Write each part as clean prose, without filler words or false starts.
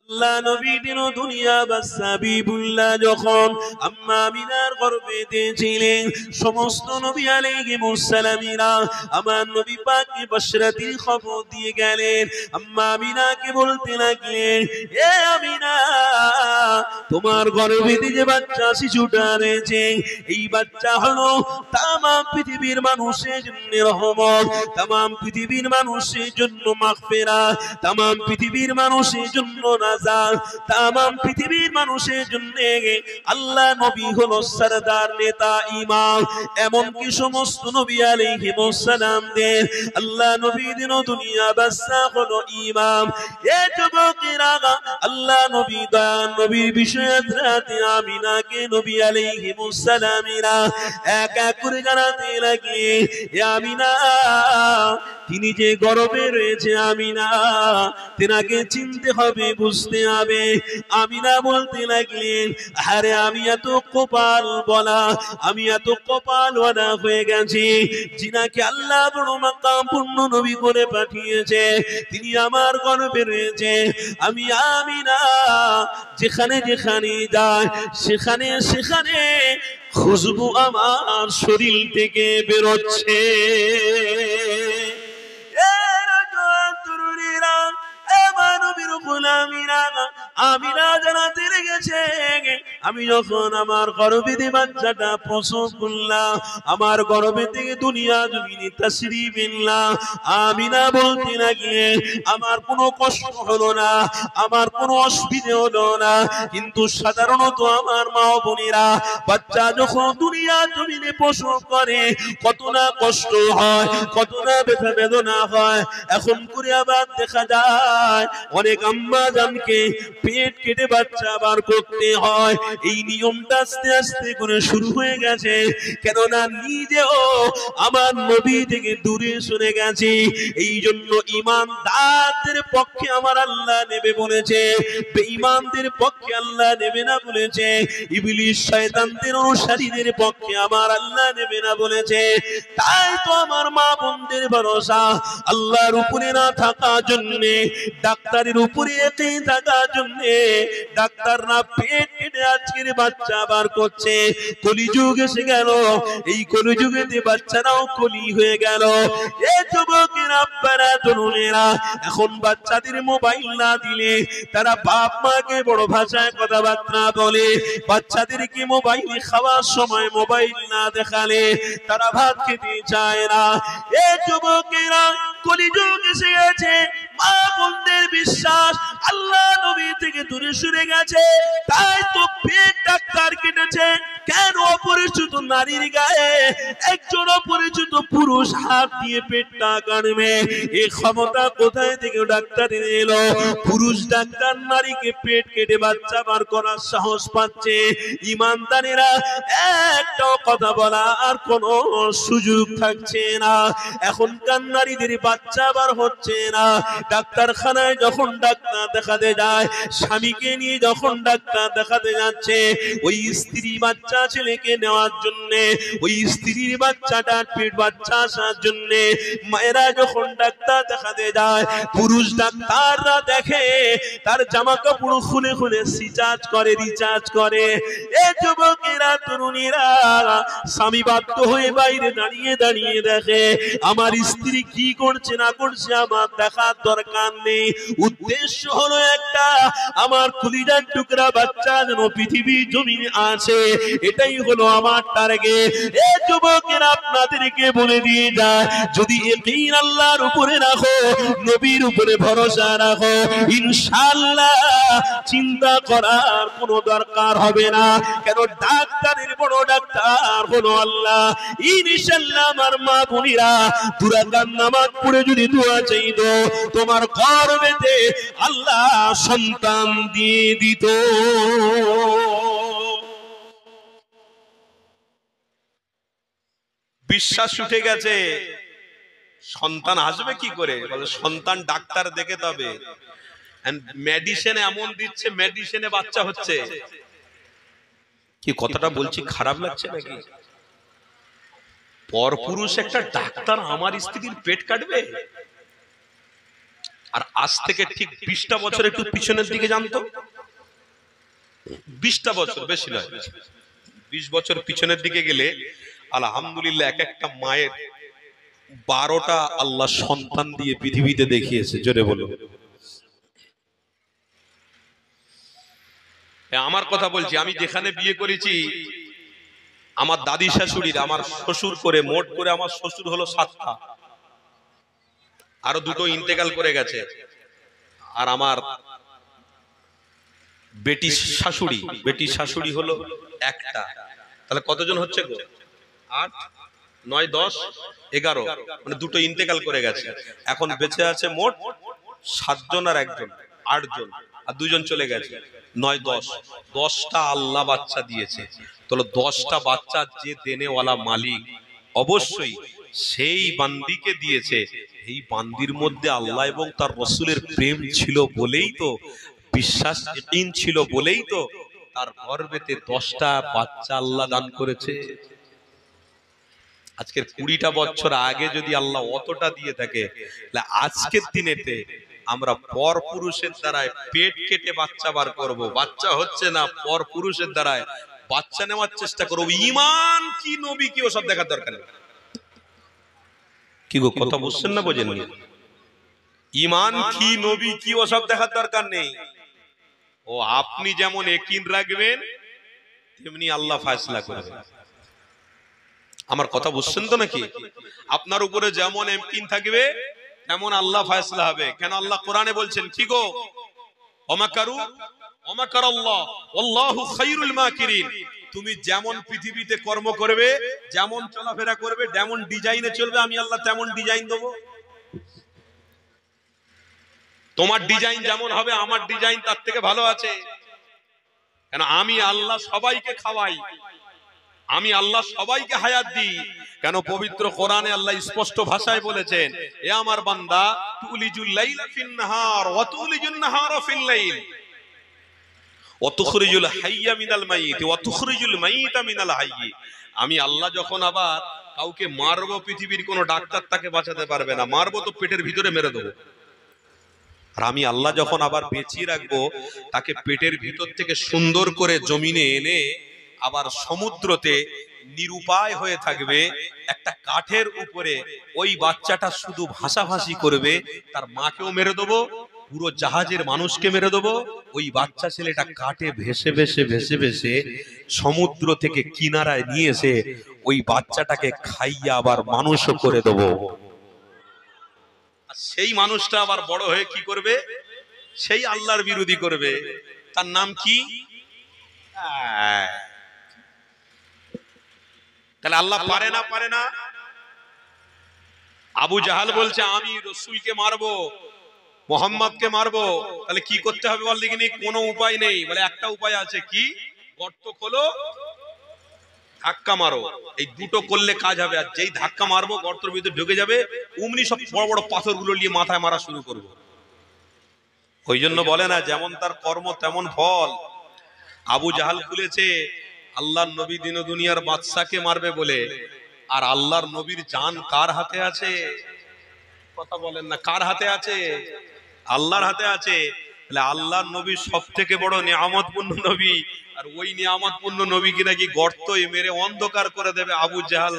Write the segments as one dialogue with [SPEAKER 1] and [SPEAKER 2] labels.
[SPEAKER 1] আল্লাহ নবী দিন দুনিয়া বাদশা বিবুল্লাহ যখন আম্মা আমিনার গর্ভেতে ছিলেন, সমস্ত নবী আলাইহিমুস সালামিরা আমার নবী পাককে বশরাতির খবর দিয়ে গেলেন। আম্মা আমিনাকে বলতে লাগলেন, এ আমিনা, তোমার গর্ভেতে যে বাচ্চা শিশুটা রয়েছে, এই বাচ্চা হলো তামাম পৃথিবীর মানুষের জন্য রহমত, তামাম পৃথিবীর মানুষের জন্য মাগফিরাত, তামাম পৃথিবীর মানুষের জন্য নাজাত, তামাম পৃথিবীর মানুষের জন্য আল্লাহ নবী হলো সরদার, নেতা, ইমাম। এমন কি সমস্ত নবী আলাইহিমুস সালামদের আল্লাহ নবী দিন দুনিয়া বাদশা হলো ইমাম। এ যুবকেরা, আল্লাহ নবী দয়ান নবীর বিষয়ে হযরত আমিনাকে নবী আলাইহিমুস সালামিরা এক এক করে জানাতে লাগলেন, এ আমিনা, তিনি যে গর্ভে রয়েছে আমিনা, তেনাকে চিনতে হবে, বুঝতে হবে। আমিনা বলতে লাগলেন, আরে আমি এত কপাল বলা, আমি এত কপাল ওয়ালা হয়ে গেছি, যিনাকে আল্লাহ বড় মাকাম পূর্ণ নবী করে পাঠিয়েছে, তিনি আমার গর্ভে রয়েছে। আমি আমিনা যেখানে যেখানে যায় সেখানে সেখানে খুশবু আমার শরীর থেকে বেরোচ্ছে। আমিনা জানাতে লেগেছে, আমি যখন আমার গর্ভে বাচ্চাটা প্রসব করলাম, আমার গর্ভে থেকে দুনিয়া জমিনে তাশরীফ আনলাম, আমিনা বলতে লাগলেন, আমার কোনো কষ্ট হলো না, আমার কোনো অসুবিধা হলো না। কিন্তু সাধারণত আমার মা বোনেরা বাচ্চা যখন দুনিয়া জমিনে প্রসব করে কত না কষ্ট হয়, কত না ব্যথা বেদনা হয়। এখন করে আবার দেখা যায় অনেক আম্মা জানকে পেট কেটে বাচ্চা বার করতে হয়। এই নিয়মটা আস্তে আস্তে করে শুরু হয়ে গেছে, কেননা নিজেও আমার নবী থেকে দূরে সরে গেছে। এই জন্য ঈমানদারদের পক্ষে আমার আল্লাহ নেবে বলেছে, বেঈমানদের পক্ষে আল্লাহ নেবে না বলেছে, ইবলিস শয়তানদের অনুসারীদের পক্ষে আমার আল্লাহ নেবে না বলেছে। তাই তো আমার মা বোনদের ভরসা আল্লাহর উপরে না থাকার জন্য, ডাক্তারের উপরে থাকার জন্য, ডাক্তাররা পেট কেটে আজকের বাচ্চা বার করছে। কলিযুগ এসে গেল, এই কলিযুগেতে বাচ্চারাও কলি হয়ে গেল। এই যুবকের আব্বারা তরুণেরা এখন বাচ্চাদের মোবাইল না দিলে তারা বাপ মাকে বড় ভাষায় কথাবার্তা বলে, বাচ্চাদেরকে মোবাইল খাওয়ার সময় মোবাইল না দেখালে তারা ভাত খেতে চায় না। এই যুবকেরা কলিযুগ এসে গেছে, মা বোনদের বিশ্বাস আল্লাহ নবী থেকে দূরে সরে গেছে। তাই তো পেট ডাক্তার কেটেছে। কেন অপরিচিত নারীর গায়ে একজন অপরিচিত পুরুষ হাত দিয়ে পেটটা কাটবে? এই ক্ষমতা কোথায় থেকে ডাক্তার এলো? পুরুষ ডাক্তার নারীকে পেট কেটে বাচ্চা বার করার সাহস পাচ্ছে। ঈমানদারেরা একটাও কথা বলা আর কোনো সুযোগ থাকছে না। এখনকার নারীদের বাচ্চা বার হচ্ছে না। ডাক্তারখানায় যখন ডাক্তার দেখাতে যায়, স্বামীকে নিয়ে যখন ডাক্তার দেখাতে যাচ্ছে, ওই স্ত্রী বাচ্চা ছেলেকে নেওয়ার জন্য, ওই স্ত্রীর বাচ্চাটা পেট বাচ্চা আসার জন্য মায়েরা যখন ডাক্তার দেখাতে যায়, পুরুষ ডাক্তাররা দেখে তার জামা কাপড় খুলে খুলে রিচার্জ করে। এ যুবকেরা তরুণীরা স্বামী বাধ্য হয়ে বাইরে দাঁড়িয়ে দাঁড়িয়ে দেখে আমার স্ত্রী কি করছে না করছে আমার দেখার দরকার নেই। উদ্দেশ্য হলো একটা, আমার কলিজার টুকরা বাচ্চা যেন পৃথিবী জমিনে আছে, এটাই হলো আমার টার্গেট। এই যুবকেরা আপনাদেরকে বলে দিয়ে যায়, যদি ইয়াকিন আল্লাহর উপরে রাখো, নবীর উপরে ভরসা রাখো, ইনশাআল্লাহ চিন্তা করার কোনো দরকার হবে না। কেন ডাক্তারের বড় ডাক্তার হলো আল্লাহ। ইনশাআল্লাহ আমার মা বোনেরা দুই রাকাত নামাজ পড়ে যদি দোয়া চাইতো, তোমার গর্ভেতে আল্লাহ সন্তান দিয়ে দিত। বিশ্বাস উঠে গেছে, সন্তান আসবে কি করে? বলে সন্তান ডাক্তার দেখে তবে। মেডিসিন এমন দিচ্ছে, মেডিসিনে বাচ্চা হচ্ছে। কি কথাটা বলছি খারাপ লাগছে নাকি? পরপুরুষ একটা ডাক্তার আমার স্ত্রীর পেট কাটবে?
[SPEAKER 2] আর আজ থেকে ঠিক 20টা বছর একটু পিছনের দিকে জানতো, 20টা বছর বেশি নয়, 20 বছর পিছনের দিকে গেলে আলহামদুলিল্লাহ এক একটা মায়ের 12টা আল্লাহ সন্তান দিয়ে পৃথিবীতে দেখিয়েছে। জোরে বলো। আমার কথা বলছি, আমি যেখানে বিয়ে করেছি আমার দাদি শাশুড়ির আমার শ্বশুর করে মোট করে আমার শ্বশুর হলো 7টা, আরো 2টো ইন্তেকাল করে গেছে, আর আমার বেটি শাশুড়ি হলো 1টা। তাহলে কতজন হচ্ছে গো? 8, 9, 10, 11, মানে 2টো ইন্তেকাল করে গেছে। এখন বেঁচে আছে মোট 7 জন আর 1 জন, 8 জন, আর 2 জন চলে গেছে, 9, 10, 10টা আল্লাহ বাচ্চা দিয়েছে। তাহলে 10টা বাচ্চা যে দেনেওয়ালা মালিক অবশ্যই সেই বান্দিকে দিয়েছে। এই বান্দির মধ্যে আল্লাহ এবং তার রসুলের প্রেম ছিল বলেই তো, বিশ্বাস ছিল বলেই তো তার গর্ভেতে 10টা বাচ্চা আল্লাহ দান করেছে। আজকের 20টা বছর আগে যদি আল্লাহ অতটা দিয়ে থাকে, তাহলে আজকের দিনেতে আমরা পর পুরুষের দ্বারায় পেট কেটে বাচ্চা বার করব, বাচ্চা হচ্ছে না, পর পুরুষের দ্বারায় বাচ্চা নেওয়ার চেষ্টা করব। ঈমান কি নবী কি ওসব দেখার দরকার নেই। কি গো, কথা বুঝছেন না বোঝেননি? ঈমান কি নবী কি ওসব দেখার দরকার নেই। ও আপনি যেমন ইয়াকিন রাখবেন তেমনি আল্লাহ ফয়সালা করবেন। আমার কথা বুঝছেন তো নাকি? আপনার উপরে যেমন ইয়াকিন থাকবে তেমন আল্লাহ ফয়সালা হবে। কেন আল্লাহ কোরআনে বলছেন কি গো, ওমাকারু ওমাকারাল্লাহ আল্লাহু খায়রুল মাকিরিন। তুমি যেমন পৃথিবীতে কর্ম করবে, যেমন চলাফেরা করবে, যেমন ডিজাইনে চলবে, আমি আল্লাহ তেমন ডিজাইন দেব। তোমার ডিজাইন যেমন হবে আমার ডিজাইন তার থেকে ভালো আছে। কেন আমি আল্লাহ সবাইকে খাওয়াই, আমি আল্লাহ সবাইকে হায়াত দিই। কেন পবিত্র কোরআনে আল্লাহ স্পষ্ট ভাষায় বলেছেন, এ আমার বান্দা, তুলিজুল লাইলা ফিন নাহার ওয়া তুলিজুন নাহারা ফিল লাইল ওয়া তুখরিজুল হাইয়্যা মিনাল মাইয়িত ওয়া তুখরিজুল মাইয়িতা মিনাল হাইয়্যি। আমি আল্লাহ যখন আবার কাউকে মারবো, পৃথিবীর কোনো ডাক্তার তাকে বাঁচাতে পারবে না, মারবো তো পেটের ভিতরে মেরে দেবো। আর আমি আল্লাহ যখন আবার বেঁচিয়ে রাখবো, তাকে পেটের ভিতর থেকে সুন্দর করে জমিনে এনে আবার সমুদ্রতে নিরুপায় হয়ে থাকবে একটা কাঠের উপরে, ওই বাচ্চাটা শুধু ভাষাভাষী করবে, তার মাকেও মেরে দেবো, পুরো জাহাজের মানুষকে মেরে দেবো। ওই বাচ্চা ছেলেটা কাঠে ভেসে ভেসে ভেসে ভেসে সমুদ্র থেকে কিনারায় নিয়ে এসে ওই বাচ্চাটাকে খাইয়া আবার মানুষও করে দেবো। সেই মানুষটা আবার বড় হয়ে কি করবে? সেই আল্লাহর বিরোধী করবে। তার নাম কি? তাহলে আল্লাহ পারে না? পারে না। আবু জাহাল বলছে আমি রসুলকে মারবো, মোহাম্মদকে মারবো। তাহলে কি করতে হবে বল দেখিনি? কোনো উপায় নেই। বলে একটা উপায় আছে। কি? গর্ত খোলো, ধাক্কা মারো, এই দুটো করলে কাজ হবে। আর যেই ধাক্কা মারবো গর্তের ভিতরে ঢুকে যাবে, অমনি সব বড় বড় পাথরগুলো নিয়ে মাথায় মারা শুরু করবো। ওই জন্য বলে না, যেমন তার কর্ম তেমন ফল। আবু জাহাল খুলেছে আল্লাহর নবী দিন দুনিয়ার বাদশাকে মারবে বলে, আর আল্লাহর নবীর জান কার হাতে আছে? কথা বলেন না, কার হাতে আছে? আল্লাহর হাতে আছে। তাহলে আল্লাহর নবী সব থেকে বড় নিয়ামতপূর্ণ নবী, আর ওই নিয়ামতপূর্ণ নবীকে নাকি গর্তই মেরে অন্ধকার করে দেবে আবু জাহাল।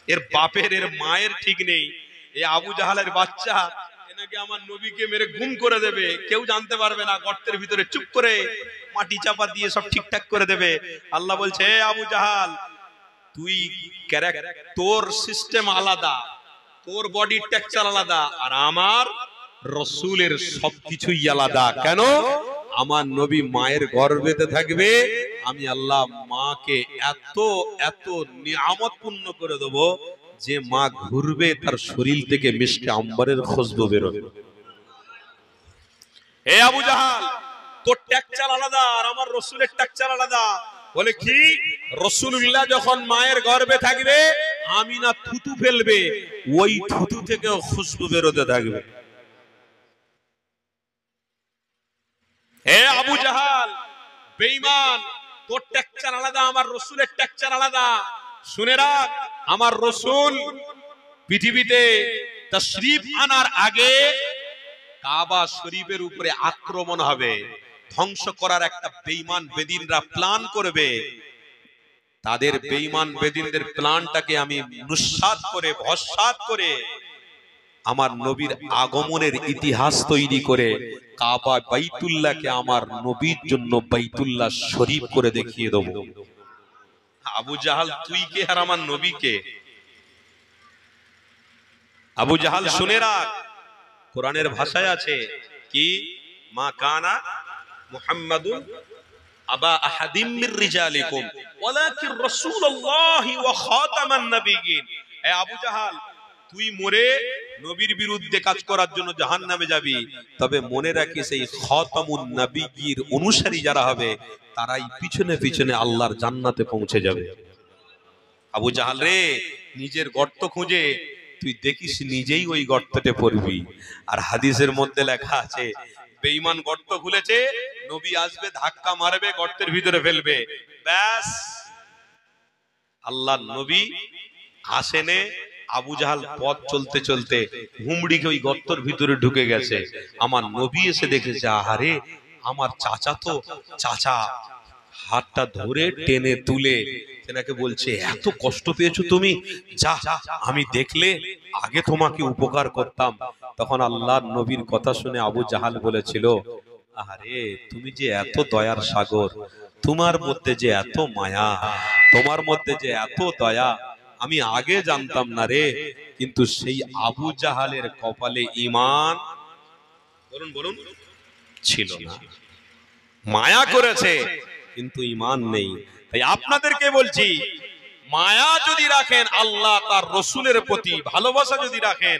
[SPEAKER 2] এর বাপের এর মায়ের ঠিক নেই। এই আবু জাহালের বাচ্চা এনাকে আমার নবীকে মেরে গুম করে দেবে, কেউ জানতে পারবে না। গর্তের ভিতরে চুপ করে মাটি চাপা দিয়ে সব ঠিকঠাক করে দেবে। আল্লাহ বলছে, হে আবু জাহাল, তুই তোর সিস্টেম আলাদা, তোর বডি টেক্সচার আলাদা, আর আমার রসুলের সবকিছুই আলাদা। কেন? আমার নবী মায়ের গর্ভেতে থাকবে, আমি আল্লাহ মাকে এত এত নিয়ামতপূর্ণ করে দেবো যে মা ঘুরবে তার শরীর থেকে মিষ্টি আম্বরের খুশবু বেরোবে। হে আবু জাহাল, তোর টেক্সচার আলাদা আর আমার রসুলের টেক্সচার আলাদা। বলে কি? রাসূলুল্লাহ যখন মায়ের গর্ভে থাকবে, আমিনা থুতু ফেলবে, ওই থুতু থেকে খুশবু বেরোতে থাকবে। হে আবু জাহাল বেঈমান, তোর টেক্সচার আলাদা, আমার রসুলের টেক্সচার আলাদা। শুনে রাখ, আমার রসুল পৃথিবীতে তাশরীফ আনার আগে কাবা শরীফের উপরে আক্রমণ হবে, ধ্বংস করার একটা বেঈমান বেদিনরা প্ল্যান করবে। তাদের বেঈমান বেদিনদের প্ল্যানটাকে আমি নুসরাত করে ভস্মাত করে আমার নবীর আগমনের ইতিহাস তৈরি করে কাবা বাইতুল্লাহকে আমার নবীর জন্য বাইতুল্লাহ শরীফ করে দেখিয়ে দেব। আবু জাহাল তুই কে আর আমার নবী কে? আবু জাহাল শুনে রাখ, কোরআনের ভাষায় আছে কি, মা কানা মুহাম্মাদুন আবা আহাদিম মির রিজালিকুম ওয়ালাকিন রাসূলুল্লাহি ওয়া খাতামান নাবিয়্যিন। এ আবু জাহাল, তুই মরে নবীর বিরুদ্ধে কাজ করার জন্য জাহান্নামে যাবি, তবে মনে রাখিস এই খাতামুন নাবিয়্যির অনুসারী যারা হবে তারাই পিছনে পিছনে আল্লাহর জান্নাতে পৌঁছে যাবে। আবু জাহাল রে, নিজের গর্ত খুঁজে তুই দেখিস নিজেই ওই গর্ততে পড়বি। আর হাদিসের মধ্যে লেখা আছে, বেঈমান গর্ত খুলেছে, নবী আসবে ধাক্কা মারবে, গর্তের ভিতরে ফেলবে, ব্যাস আল্লাহর নবী আসেনে। আবু জাহাল পথ চলতে চলতে হুমড়িকে ওই গর্তের ভিতরে ঢুকে গেছে। আমার নবী এসে দেখেছে, আহারে আমার চাচা তো, চাচা হাতটা ধরে টেনে তুলে তেনাকে বলছে, এত কষ্ট পেয়েছো তুমি, যা আমি দেখলে আগে তোমাকে উপকার করতাম। তখন আল্লাহর নবীর কথা শুনে আবু জাহাল বলেছিল, আরে তুমি যে এত দয়ার সাগর, তোমার মধ্যে যে এত মায়া, তোমার মধ্যে যে এত দয়া, আমি আগে জানতাম না রে। কিন্তু সেই আবু জাহালের কপালে ঈমান বলুন বলুন ছিল না। মায়া করেছে কিন্তু ঈমান নেই। তাই আপনাদেরকে বলছি, মায়া যদি রাখেন আল্লাহ তার রসুলের প্রতি, ভালোবাসা যদি রাখেন,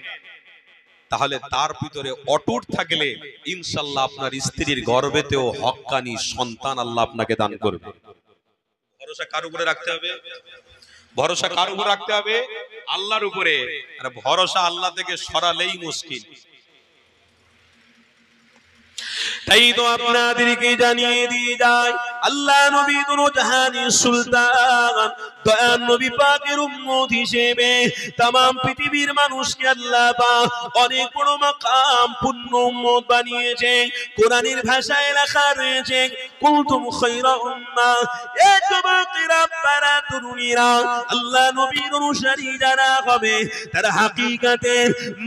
[SPEAKER 2] তাহলে তার ভিতরে অটুট থাকলে ইনশাআল্লাহ আপনার স্ত্রীর গর্ভেতেও হক্কানি সন্তান আল্লাহ আপনাকে দান করবে। ভরসা কার উপরে রাখতে হবে? ভরসা কার উপরে রাখতে হবে? আল্লাহর উপরে। আর ভরসা আল্লাহ থেকে সরালেই মুশকিল।
[SPEAKER 1] তাই তো আপনাদেরকে জানিয়ে দিয়ে যায়, আল্লাহ নবী দুনো জাহানের সুলতান, দয়ার নবী পাকের উম্মত হিসেবে तमाम পৃথিবীর মানুষকে আল্লাহ পাক অনেক বড় মাকাম পূর্ণ উম্মত বানিয়েছে। কোরআনের ভাষায় লেখা রয়েছে, কুনতুম খায়রা উম্মাহ, এ যুবকেরা পারা তরুণীরা, আল্লাহ নবীর অনুসারী যারা হবে তারা হাকিকাতে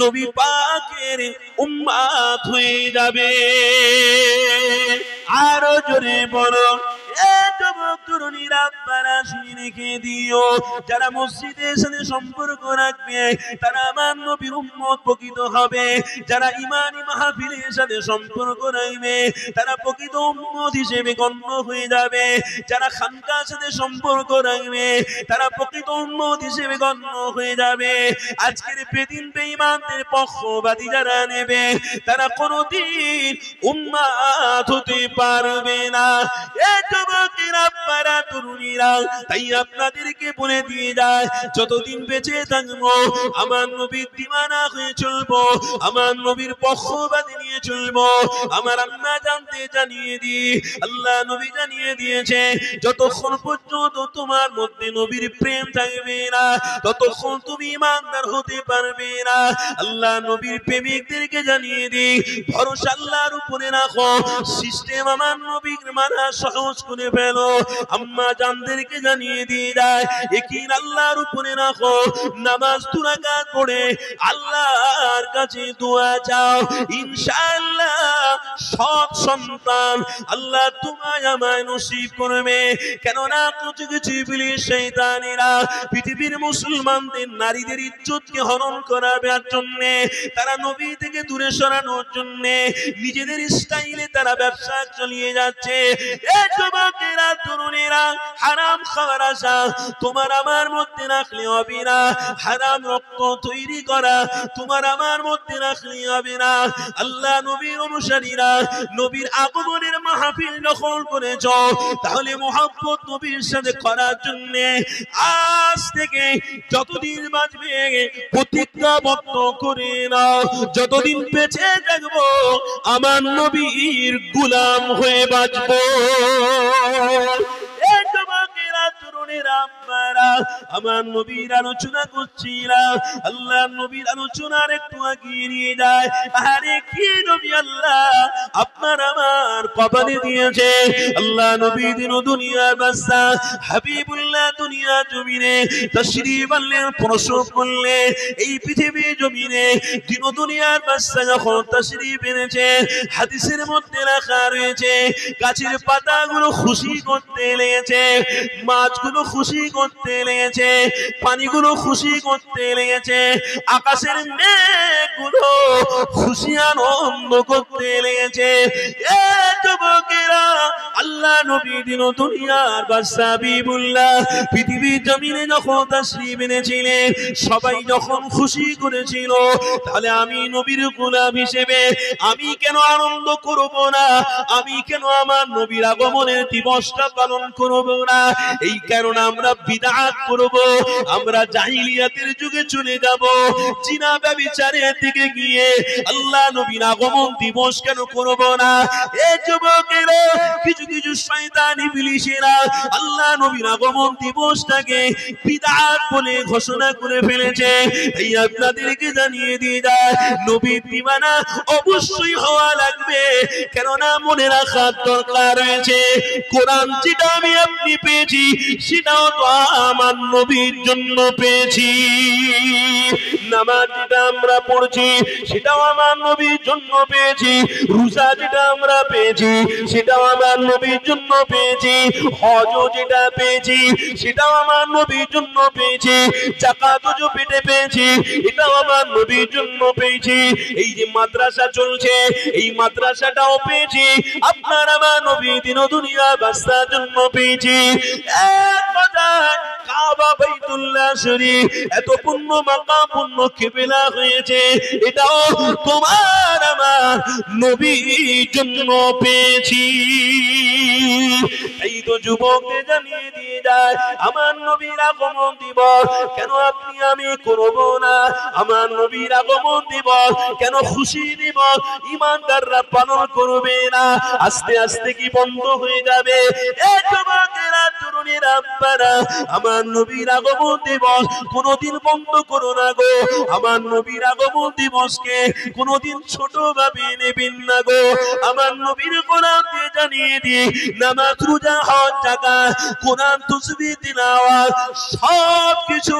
[SPEAKER 1] নবী পাকের উম্মত হয়ে যাবে। আরো জোরে বলো, যারা মসজিদের সাথে সম্পর্ক রাখবে তারা আমার নবীর উম্মত প্রকৃত হবে। যারা ইমানি মাহফিলের সাথে সম্পর্ক রাখবে তারা প্রকৃত উম্মত হিসেবে গণ্য হয়ে যাবে। যারা খানকার সাথে সম্পর্ক রাখবে তারা প্রকৃত উম্মত হিসেবে গণ্য হয়ে যাবে। আজকের বেদিন বেঈমানদের পক্ষবাদী যারা নেবে তারা কোনদিন উম্মত হতে পারবে না। তাই আপনাদেরকে বলে দিয়ে যায়, যতদিন বেঁচে থাকবো আমার নবীর দিওয়ানা হয়ে চলবো, আমার নবীর পক্ষবাদী নিয়ে চলবো। আমার আম্মা জানতে জানিয়ে দি, আল্লাহ নবী জানিয়ে দিয়েছে, যতক্ষণ পর্যন্ত তোমার মধ্যে নবীর প্রেম থাকবে না ততক্ষণ তুমি ইমানদার হতে পারবে না। আল্লাহ নবীর প্রেমিকদেরকে জানিয়ে দি, ভরসা আল্লাহর উপরে রাখো, সিস্টেম আমার নবীর মানা সহজ করে ফেলো। আম্মা জানদেরকে জানিয়ে দিয়ে যায়, ইয়াকিন আল্লাহর উপরে রাখো, নামাজ 2 রাকাত পড়ে আল্লাহর কাছে দোয়া চাও, ইনশাআল্লাহ সৎ সন্তান আল্লাহ তোমায় আমায় নসিব করবে। কেননা কিছু কিছু ইবলিস শয়তানেরা পৃথিবীর মুসলমানদের নারীদের ইজ্জতকে হরণ করার জন্য, তারা নবী থেকে দূরে সরানোর জন্য নিজেদের স্টাইলে তারা ব্যবসা চালিয়ে যাচ্ছে। এই যুবকেরা তরুণেরা, হারাম খাওয়ার আশা তোমার আমার মধ্যে রাখলে হবে না, হারাম রক্ত তৈরি করা তোমার আমার মধ্যে রাখলে হবে না। আল্লাহ নবীর অনুসারীরা নবীর আগমনের মাহফিল দখল করেছ, তাহলে মুহাব্বত নবীর সাথে করার জন্য আজ থেকে যতদিন বাঁচবে প্রতিজ্ঞাবদ্ধ করে নাও, যতদিন বেঁচে থাকবো আমার নবীর গোলাম হয়ে বাঁচবো। এই যুবকেরা তরুণেরা আব্বারা আমার নবীর আলোচনা করছিলাম আল্লাহ নবীর আলোচনার একটু আগিয়ে নিয়ে যায় আরে কি নবী আল্লাহ আপনার আমার কপালে দিয়েছে আল্লাহ নবী দিন দুনিয়ার বাদশা হাবিবুল্লাহ দুনিয়া জমিনে তাশরীফ আনলেন প্রসব করলেন এই পৃথিবী জমিনে দিন দুনিয়ার বাদশা যখন তাশরীফ এনেছে হাদিসের মধ্যে লেখা রয়েছে গাছের পাতাগুলো খুশি করতে লেগেছে মাছগুলো খুশি করতে লেগেছে পানিগুলো খুশি করতে লেগেছে আকাশের মেঘগুলো খুশি আনন্দ করতে লেগেছে এ যুবকেরা আল্লাহ নবী দিন দুনিয়ার বাদশা হাবিবুল্লাহ পৃথিবীর জমিনে যখন তাশরীফ এনেছিলেন সবাই যখন খুশি করেছিল তাহলে আমি নবীর গোলাম হিসেবে আমি কেন আনন্দ করব না আমি কেন আমার নবীর আগমনের দিবসটা পালন করব না এই কারণে আমরা বিদআত করব আমরা জাহিলিয়াতের যুগে চলে যাব জিনা ব্যভিচারের দিকে গিয়ে আল্লাহ নবীর আগমন দিবস কেন করব না এই যুবকেরা কিছু কিছু শয়তান ইবলিশেরা আল্লাহ নবীর আগমন দিবসটাকে বিদআত বলে ঘোষণা করে ফেলেছে এই আপনাদেরকে জানিয়ে দিয়ে যায় নবীর দিওয়ানা অবশ্যই হওয়া লাগবে কেননা মনে রাখার দরকার রয়েছে কোরআন যেটা আমি আপনি পেয়েছি সেটাও তো আমার নবীর জন্য পেয়েছি নামাজ যেটা আমরা পড়ছি সেটাও আমার নবীর জন্য পেয়েছি রোজা যেটা আমরা পেয়েছি সেটাও আমার নবীর জন্য পেয়েছি হজ যেটা পেয়েছি সেটাও আমার নবীর জন্য পেয়েছি যাকাত যে পেটে পেয়েছি এটাও আমার নবীর জন্য পেয়েছি এই যে মাদ্রাসা চলছে এই মাদ্রাসাটাও পেয়েছি আপনার আমার নবী দিন দুনিয়া বাদশার জন্য পেয়েছি এক কথায় কাবা বাইতুল্লাহ শরীফ এত পূর্ণ মাকাম পূর্ণ কিবলা হয়েছে এটাও তোমার আমার নবীর জন্য পেয়েছি এই তো যুবকদের জানিয়ে দিয়ে যায় আমার নবীর আগমন দিবস কেন আপনি আমি করব না আমার নবীর আগমন দিবস কেন খুশি দিবস ঈমানদাররা পালন করবে না আস্তে আস্তে কি বন্ধ হয়ে যাবে এই যুবকেরা তরুণীরা আব্বারা আমার নবীর আগমন দিবস কোনোদিন বন্ধ করো না গো আমার নবীর আগমন দিবসকে কোনোদিন ছোট ভাবে নেবেন না গো আমার নবীর গোলামকে জানিয়ে দিয়ে নামাজ রোজা হজ যাকাত কোরআন তাসবিহ তিলাওয়াত সব কিছু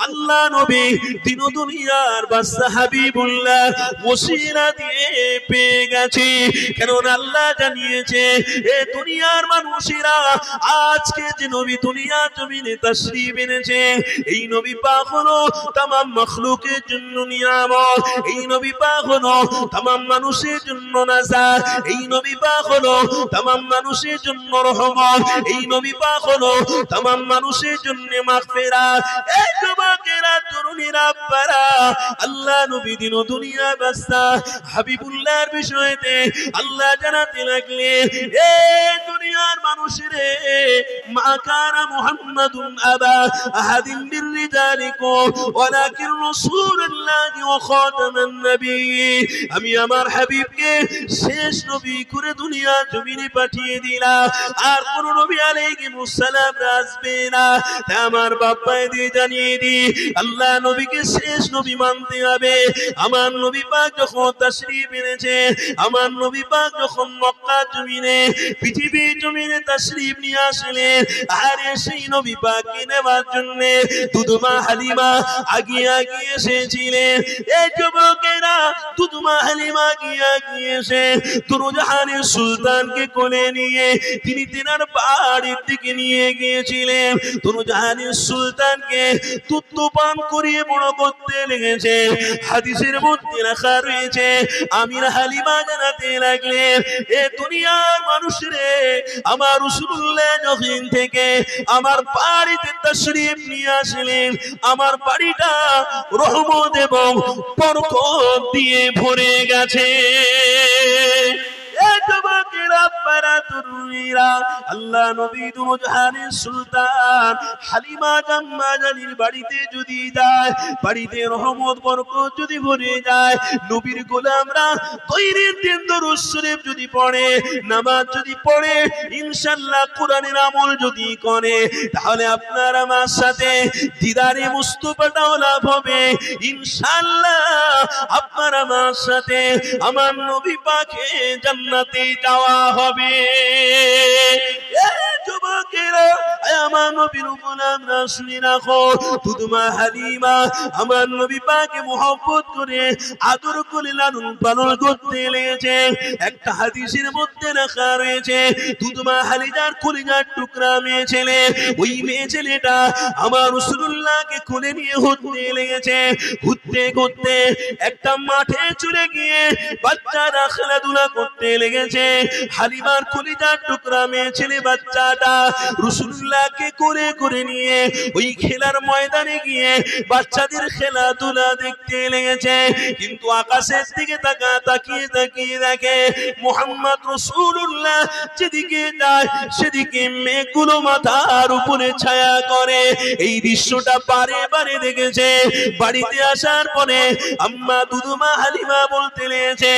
[SPEAKER 1] আল্লাহ নবী দিন দুনিয়ার বাদশা হাবিবুল্লাহ ওসিলা দিয়ে পেয়ে গেছে কারণ আল্লাহ জানিয়েছে এ দুনিয়ার মানুষেরা আজকে যে নবী দুনিয়া জমিনে তাশরীফ এনেছে এই নবী পাক হলো तमाम মাখলুকের জন্য নিয়ামত এই নবী পাক হলো तमाम মানুষের জন্য নাজাত এই নবী পাক হলো तमाम মানুষের জন্য রহমত এই নবী পাক হলো तमाम মানুষের জন্য মাগফিরাত এই যুবকেরা তরুণীরা আব্বারা আল্লাহ নবী দিন দুনিয়া বাদশা হাবিবুল্লাহর বিষয়তে আল্লাহ জানাতে লাগলেন এ দুনিয়ার মানুষেরে মা কানা মুহাম্মাদুন আবা আহাদিন মির রিজালিকুম ওয়ালাকিন রাসূলুল্লাহি ওয়া খাতামান নবিয়্যিন আমি আমার হাবিবকে শেষ নবী করে দুনিয়া জমিনে পাঠিয়ে দিলাম আর কোন নবী আলাইহিস সালাম আসবে না তাই আমার বাবা দিয়ে জানিয়ে দি আল্লাহ নবীকে শেষ নবী মানতে হবে আমার নবী পাক যখন তাশরীফ এনেছে আমার নবী পাক যখন মক্কা জমিনে পৃথিবী জমিনে তাশরীফ নিয়ে আসলেন আর সেই নবী পাককে নেওয়ার জন্য দুধমা হালিমা আগিয়ে আগিয়ে এসেছিলেন এই যুবকেরা দুধমা হালিমা আগিয়ে আগিয়ে এসে দুরজাহানের সুলতানকে কোলে নিয়ে তিনি তেনার বাড়ির দিকে নিয়ে গিয়েছিলেন দুরজাহানের সুলতানকে দুধ পান করিয়ে বড় করতে লেগেছে হাদিসের মধ্যে লেখা রয়েছে আমির হালিমা জানাতে লাগলেন এ দুনিয়ার মানুষরে আমার রাসূলুল্লাহ যখন থেকে আমার বাড়িতে তাশরীফ নিয়ে আসলেন আমার বাড়িটা রহমত এবং বরকত দিয়ে ভরে গেছে এই যুবকেরা আপনারা তরুণীরা আল্লাহ নবী দুজাহানের সুলতান হালিমা জাম্মা জানির বাড়িতে যদি যায়, বাড়িতে রহমত বরকত যদি ভরে যায়, নবীর গোলামরা তৈরির দিন দরুদ শরীফ যদি পড়ে, নামাজ যদি পড়ে, ইনশাআল্লাহ কোরআনের আমল যদি করে, তাহলে আপনার আমার সাথে দিদারে মুস্তাফাটাও লাভ হবে। ইনশাআল্লাহ আপনার আমার সাথে আমার নবী পাকে জান্নাতে যাওয়া হবে। যুবকেরা আমার নবীর গোলামরা শুনে রাখো, তুদমা হালিমা আমার নবী পাকে মহব্বত করে আদর করে লালন পালন করতে লেগেছে। একটা হাদিসের মধ্যে লেখা রয়েছে তুদমা হালিজার কলিজার টুকরা মেয়ে ছেলে, ওই মেয়ে ছেলেটা আমার রাসূলুল্লাহকে কোলে নিয়ে ঘুরতে লেগেছে। ঘুরতে ঘুরতে একটা মাঠে চলে গিয়ে বাচ্চারা খেলাধুলা করতে লেগেছে। হালিমার কলিজার টুকরা মেয়ে ছেলে বাচ্চাটা রাসূলুল্লাহকে কোলে করে নিয়ে ওই খেলার ময়দানে গিয়ে বাচ্চাদের খেলাধুলা দেখতে লেগেছে। কিন্তু আকাশের দিকে তাকিয়ে তাকিয়ে দেখে মুহাম্মদ রাসূলুল্লাহ যেদিকে যায় সেদিকে মেঘগুলো মাথার উপরে ছায়া করে। এই দৃশ্যটা বারে বারে দেখেছে। বাড়িতে আসার পরে আম্মা দুদমা হালিমা বলতে লেগেছে,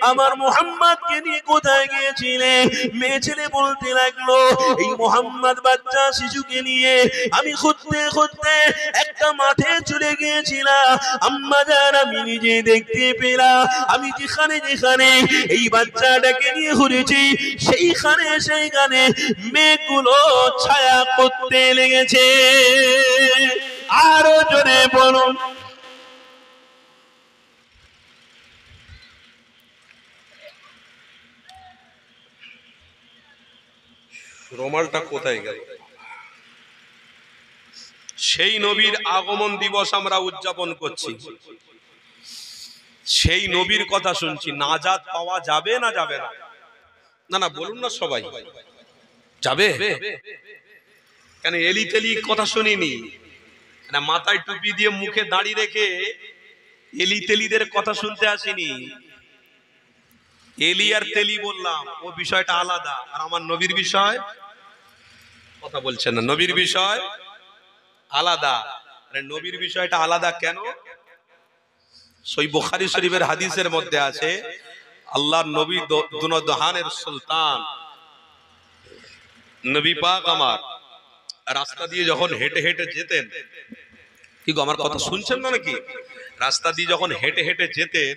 [SPEAKER 1] আমার মুহাম্মদকে নিয়ে কোথায় গিয়েছিলে? মেয়ে ছেলে বলতে লাগলো, এই মুহাম্মদ বাচ্চা শিশুকে নিয়ে আমি খুঁজতে খুঁজতে একটা মাঠে চলে গিয়েছিলাম। আম্মা জান আমি নিজে দেখতে পেলাম, আমি যেখানে যেখানে এই বাচ্চাটাকে নিয়ে ঘুরেছি সেইখানে মেঘগুলো ছায়া করতে লেগেছে। আরো জোরে বলুন।
[SPEAKER 2] রুমালটা কোথায় গেল? সেই নবীর আগমন দিবস আমরা উদযাপন করছি, সেই নবীর কথা শুনছি। নাজাত পাওয়া যাবে না যাবে না? না না বলুন না সবাই যাবে। কেন এলি তেলি কথা শুনিনি? না মাথায় টুপি দিয়ে মুখে দাড়ি রেখে এলি তেলিদের কথা শুনতে আসিনি। এলি আর তেলি বললাম, ও বিষয়টা আলাদা। আর আমার নবীর বিষয় কথা বলছেন না, নবীর বিষয় আলাদা। আরে নবীর বিষয়টা আলাদা কেন? সই বুখারী শরীফের হাদিসের মধ্যে আছে, আল্লাহর নবী দুনদহানের সুলতান নবী পাক আমার রাস্তা দিয়ে যখন হেঁটে হেঁটে যেতেন, কি গো আমার কথা শুনছেন না নাকি? রাস্তা দিয়ে যখন হেঁটে হেঁটে যেতেন,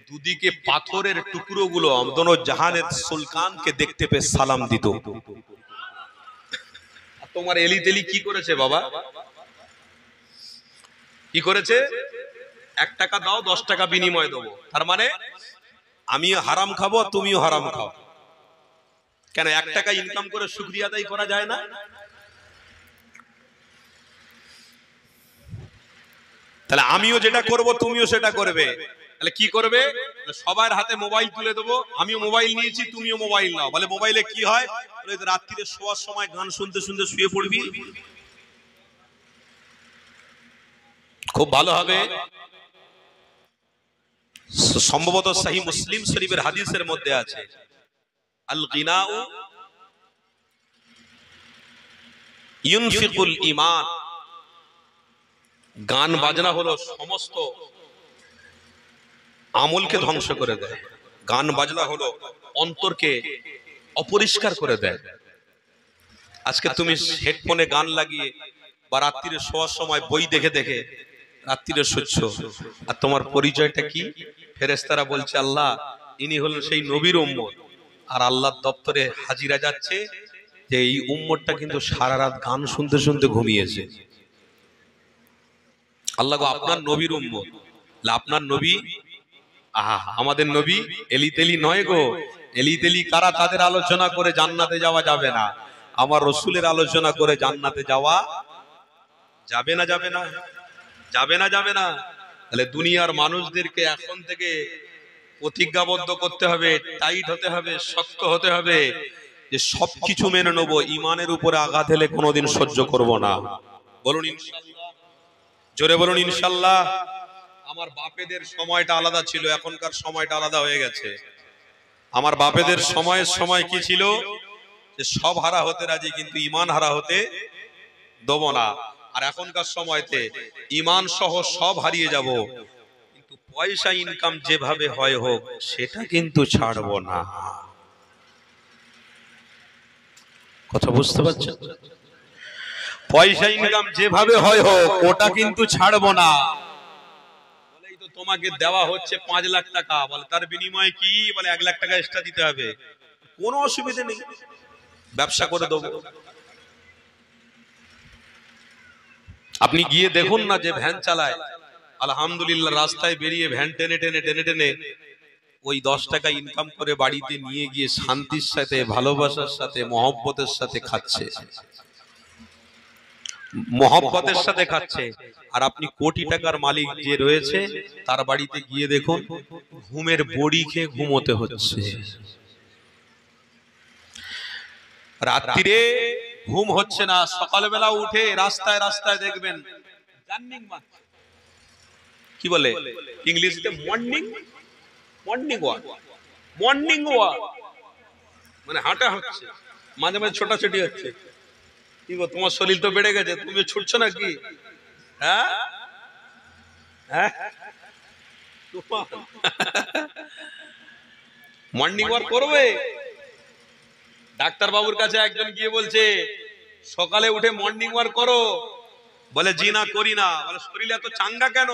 [SPEAKER 2] দুদিকে পাথরের টুকরোগুলো দুনদহানের সুলতানকে দেখতে পেয়ে সালাম দিত। তোমার এলি তেলি কি করেছে বাবা? কি করেছে? 1 টাকা দাও 10 টাকা বিনিময় দেবো। তার মানে আমি হারাম খাবো তুমিও হারাম খাও। কেন 1 টাকা ইনকাম করে শুকরিয়া আদায় করা যায় না? তাহলে আমিও যেটা করব তুমিও সেটা করবে। তাহলে কি করবে? সবার হাতে মোবাইল তুলে দেবো, আমিও মোবাইল নিয়েছি তুমিও মোবাইল নাও। বলে মোবাইলে কি হয়? রাত্রিরে শোয়ার সময় গান শুনতে শুনতে শুয়ে পড়বি, খুব ভালো হবে। সম্ভবত সহিহ মুসলিম শরীফের হাদিসের মধ্যে আছে, আল গিনাউ ইউনফিকুল ঈমান। গান বাজনা হলো সমস্ত আমলকে ধ্বংস করে দেয়। গান বাজনা হলো অন্তরকে অপরিষ্কার করে দেয়। আজকে তুমি হেডফোনে গান লাগিয়ে বা রাত্রিরে শোয়ার সময় বই দেখে দেখে রাত্রিরে শুচ্ছ, আর তোমার পরিচয়টা কি? ফেরেশতারা বলছে আল্লাহ ইনি হলেন সেই নবীর উম্মত। আর আল্লাহর দপ্তরে হাজিরা যাচ্ছে যে এই উম্মতটা কিন্তু সারা রাত গান শুনতে শুনতে ঘুমিয়েছে। আল্লাহ গো আপনার নবীর উম্মত, আপনার নবী, আহা আমাদের নবী এলি তেলি নয় গো। এলি তেলি কারা? তাদের আলোচনা করে জান্নাতে যাওয়া যাবে না। আমার রসুলের আলোচনা করে জান্নাতে যাওয়া যাবে না? যাবে না? যাবে না? যাবে না? তাহলে দুনিয়ার মানুষদেরকে এখন থেকে প্রতিজ্ঞাবদ্ধ করতে হবে, টাইট হতে হবে, শক্ত হতে হবে যে সবকিছু মেনে নেবো, ইমানের উপরে আঘাত হেলে কোনোদিন সহ্য করব না। বলুন ইনশাআল্লাহ, জোরে বলুন ইনশাআল্লাহ। আমার বাপেদের সময়টা আলাদা ছিল, এখনকার সময়টা আলাদা হয়ে গেছে। আমার বাপেদের সময়ের সময় কি ছিল? যে সব হারা হতে রাজি, কিন্তু ইমান হারা হতে দেব না। আর এখনকার সময়তে ইমান সহ সব হারিয়ে যাব, কিন্তু পয়সা ইনকাম যেভাবে হয় হোক সেটা কিন্তু ছাড়বো না। কথা বুঝতে পারছেন? পয়সা ইনকাম যেভাবে হয় হোক ওটা কিন্তু ছাড়বো না। বলেই তো তোমাকে দেওয়া হচ্ছে 5 লাখ টাকা, বলে তার বিনিময়ে কি? বলে 1 লাখ টাকা এক্সট্রা দিতে হবে। কোনো অসুবিধা নেই, ব্যবসা করে দেবো। আপনি গিয়ে দেখুন না, যে ভ্যান চালায় আলহামদুলিল্লাহ, রাস্তায় বেরিয়ে ভ্যান টেনে টেনে টেনে টেনে ওই 10 টাকা ইনকাম করে বাড়িতে নিয়ে গিয়ে শান্তির সাথে, ভালোবাসার সাথে, মহব্বতের সাথে খাচ্ছে, মহব্বতের সাথে খাচ্ছে। আর আপনি কোটি টাকার মালিক যে রয়েছে তার বাড়িতে গিয়ে দেখুন ঘুমের বড়ি খেয়ে ঘুমোতে হচ্ছে। রাত্রিরে ঘুম হচ্ছে না, সকালবেলা উঠে রাস্তায় রাস্তায় দেখবেন জার্নিং মারছে। কি বলে ইংলিশে? Morning morning walk, morning walk মানে হাঁটা হচ্ছে, মাঝে মাঝে ছোটাছুটি হচ্ছে। কি গো, তোমার শরীর তো বেড়ে গেছে, তুমি ছুটছো নাকি? হ্যাঁ হ্যাঁ, মর্নিং ওয়াক করবে। ডাক্তার বাবুর কাছে একজন গিয়ে বলছে সকালে উঠে মর্নিং ওয়াক করো, বলে জি না, করি না। বলে শরীর এত চাঙ্গা কেন,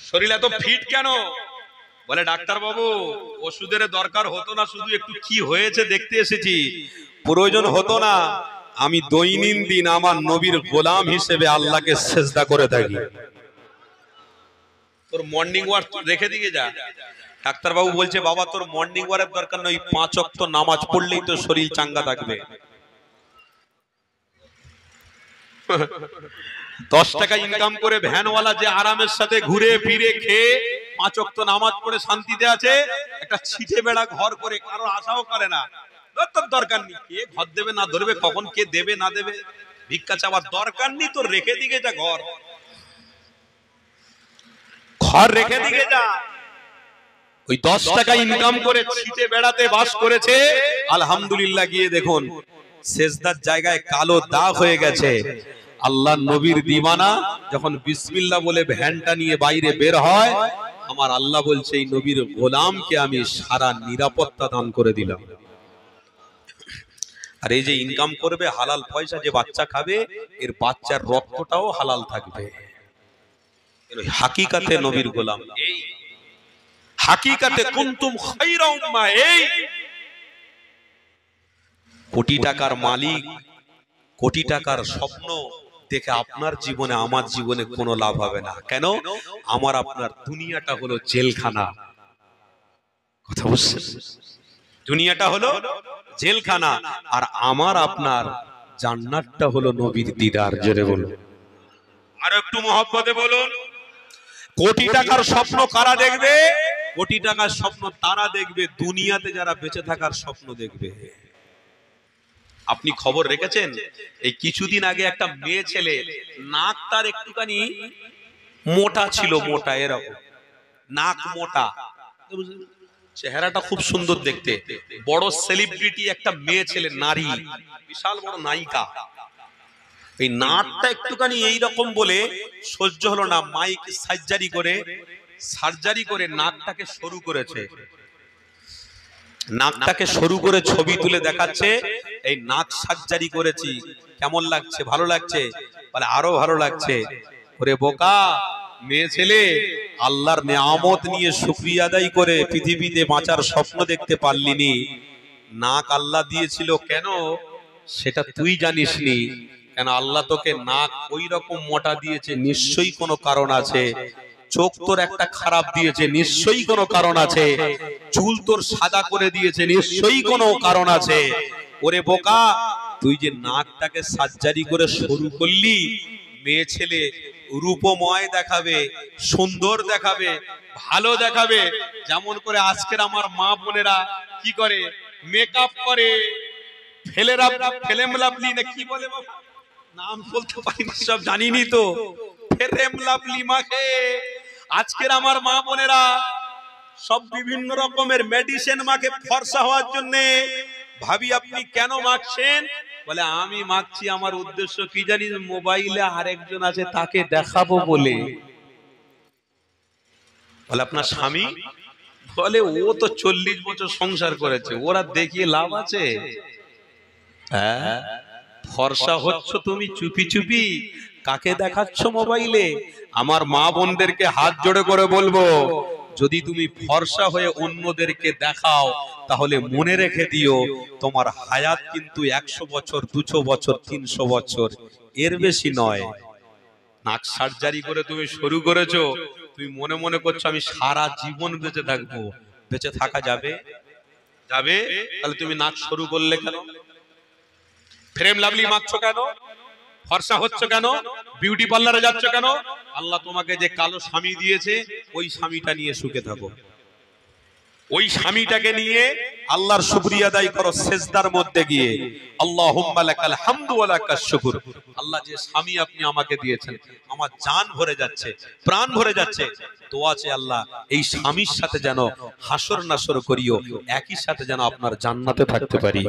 [SPEAKER 2] শরীর এত ফিট কেন? বলে ডাক্তার বাবু ওষুধের দরকার হতো না, শুধু একটু কি হয়েছে দেখতে এসেছি, প্রয়োজন হতো না। আমি দৈনন্দিন আমার নবীর গোলাম হিসেবে আল্লাহকে সেজদা করে থাকি। তোর মর্নিং ওয়াক রেখে দিয়ে যা। ডাক্তার বাবু বলছে বাবা তোর মর্নিং ওয়াকের দরকার নেই, 5 ওয়াক্ত নামাজ পড়লেই তো শরীর চাঙ্গা থাকবে। 10 টাকা ইনকাম করে ভ্যানওয়ালা যে আরামের সাথে ঘুরে ফিরে খেয়ে 5 ওয়াক্ত নামাজ পড়ে শান্তিতে আছে, একটা ছিটে বেড়া ঘর করে কারো আশাও করে না। তোর দরকার নেই, কে ঘর দেবে না ধরবে, কখন কে দেবে না দেবে, ভিক্ষা চাওয়ার দরকার নেই, তোর রেখে দিকে যা ঘর, ঘর রেখে দিকে যা। ওই 10 টাকা ইনকাম করে ছিটে বেড়াতে বাস করেছে, আলহামদুলিল্লাহ গিয়ে দেখুন সেজদার জায়গায় কালো দাগ হয়ে গেছে। আল্লাহ নবীর দিওয়ানা যখন বিসমিল্লাহ বলে ভ্যানটা নিয়ে বাইরে বের হয়, আমার আল্লাহ বলছে এই নবীর গোলামকে আমি সারা নিরাপত্তা দান করে দিলাম। আর এই যে ইনকাম করবে হালাল পয়সা, যে বাচ্চা খাবে এর বাচ্চার রক্তটাও হালাল থাকবে। হাকিকাতে নবীর গোলাম এই, হাকিকাতে কুনতুম খায়রা উম্মাহ এই। কোটি টাকার মালিক, কোটি টাকার স্বপ্ন দেখে আপনার জীবনে আমার জীবনে কোনো লাভ হবে না। কেন? আমার আপনার দুনিয়াটা হলো জেলখানা। কথা বুঝছেন? দুনিয়াটা হলো জেলখানা, আর আমার আপনার জান্নাতটা হলো নবীর দিদার। জোরে বলুন, আর একটু মহব্বতে বলুন। কোটি টাকার স্বপ্ন কারা দেখবে? কোটি টাকার স্বপ্ন তারা দেখবে দুনিয়াতে যারা বেঁচে থাকার স্বপ্ন দেখবে। আপনি খবর রেখেছেন এই কিছুদিন আগে একটা মেয়ে ছেলে, নাক তার একটুখানি মোটা ছিল, মোটা এরকম নাক মোটা, চেহারাটা খুব সুন্দর দেখতে, বড় সেলিব্রিটি একটা মেয়ে ছেলে, নারী, বিশাল বড় নায়িকা। এই নাকটা একটুখানি এইরকম বলে সহ্য হলো না, মাইক সার্জারি করে নাকটাকে সরু করেছে। নাকটাকে সরু করে ছবি তুলে দেখাচ্ছে এই নাক সার্জারি করেছি, কেমন লাগছে? ভালো লাগছে? বলে আরো ভালো লাগছে। ওরে বোকা মেয়ে ছেলে, আল্লাহর নিয়ামত নিয়ে শুকরিয়া আদায় করে পৃথিবীতে বাঁচার স্বপ্ন দেখতে পারলিনি। নাক আল্লাহ দিয়েছিল কেন সেটা তুই জানিসনি। কেন আল্লাহ তোকে নাক ওই রকম মোটা দিয়েছে, নিশ্চয়ই কোনো কারণ আছে। চোখ তোর একটা খারাপ দিয়েছে, নিশ্চয়ই কোনো কারণ আছে। চুল তোর সাদা করে দিয়েছে, নিশ্চয়ই কোনো কারণ আছে। ওরে বোকা, তুই যে নাকটাকে সার্জারি করে শুরু করলি, মেয়ে ছেলে রূপময় দেখাবে, সুন্দর দেখাবে, ভালো দেখাবে। যেমন করে আজকের আমার মা বোনেরা কি করে, মেকআপ করে, ফেলেম লাভলি না কি বলে বাবা, নাম বলতে পারি না, সব জানিনি তো, ফেলেম লাভলি মাখে। আজকের আমার মা বোনেরা সব বিভিন্ন রকমের মেডিসিন মাখে ফর্সা হওয়ার জন্য, ভাবি আপনি কেন মাখছেন? বলে আমি মাখছি আমার উদ্দেশ্য কি জানিস, মোবাইলে আরেকজন আছে তাকে দেখাবো বলে। বলে আপনার স্বামী? বলে ও তো 40 বছর সংসার করেছে, ওরা দেখিয়ে লাভ আছে? হ্যাঁ, ফর্সা হচ্ছ তুমি চুপি চুপি, কাকে দেখাচ্ছ মোবাইলে? আমার মা বোনদেরকে হাত জোড়ে করে বলবো, যদি তুমি ফর্সা হয়ে অন্যদেরকে দেখাও তাহলে মনে রেখে দিও তোমার হায়াত কিন্তু 100 বছর, 200 বছর, 300 বছর, এর বেশি নয়। নাক সার্জারি করে তুমি শুরু করেছো, তুমি মনে মনে করছো আমি সারা জীবন বেঁচে থাকবো। বেঁচে থাকা যাবে? যাবে? তাহলে তুমি নাক শুরু করলে কেন? ফ্রেম লাভলি মাখছো কেন? ফর্সা হচ্ছ কেন? বিউটি পার্লারে যাচ্ছ কেন? আল্লাহ তোমাকে যে কালো স্বামী দিয়েছে ওই স্বামীটা নিয়ে সুখে থাকো, ওই স্বামীটাকে নিয়ে আল্লাহর শুকরিয়া আদায় করো সিজদার মধ্যে গিয়ে। আল্লাহুম্মা লাকাল হামদু ওয়া লাকাশ শুকর। আল্লাহ যে স্বামী আপনি আমাকে দিয়েছেন, আমার জান ভরে যাচ্ছে, প্রাণ ভরে যাচ্ছে, দোয়া আছে আল্লাহ এই স্বামীর সাথে যেন হাসর নাসর করিও, একই সাথে যেন আপনার জান্নাতে থাকতে পারি।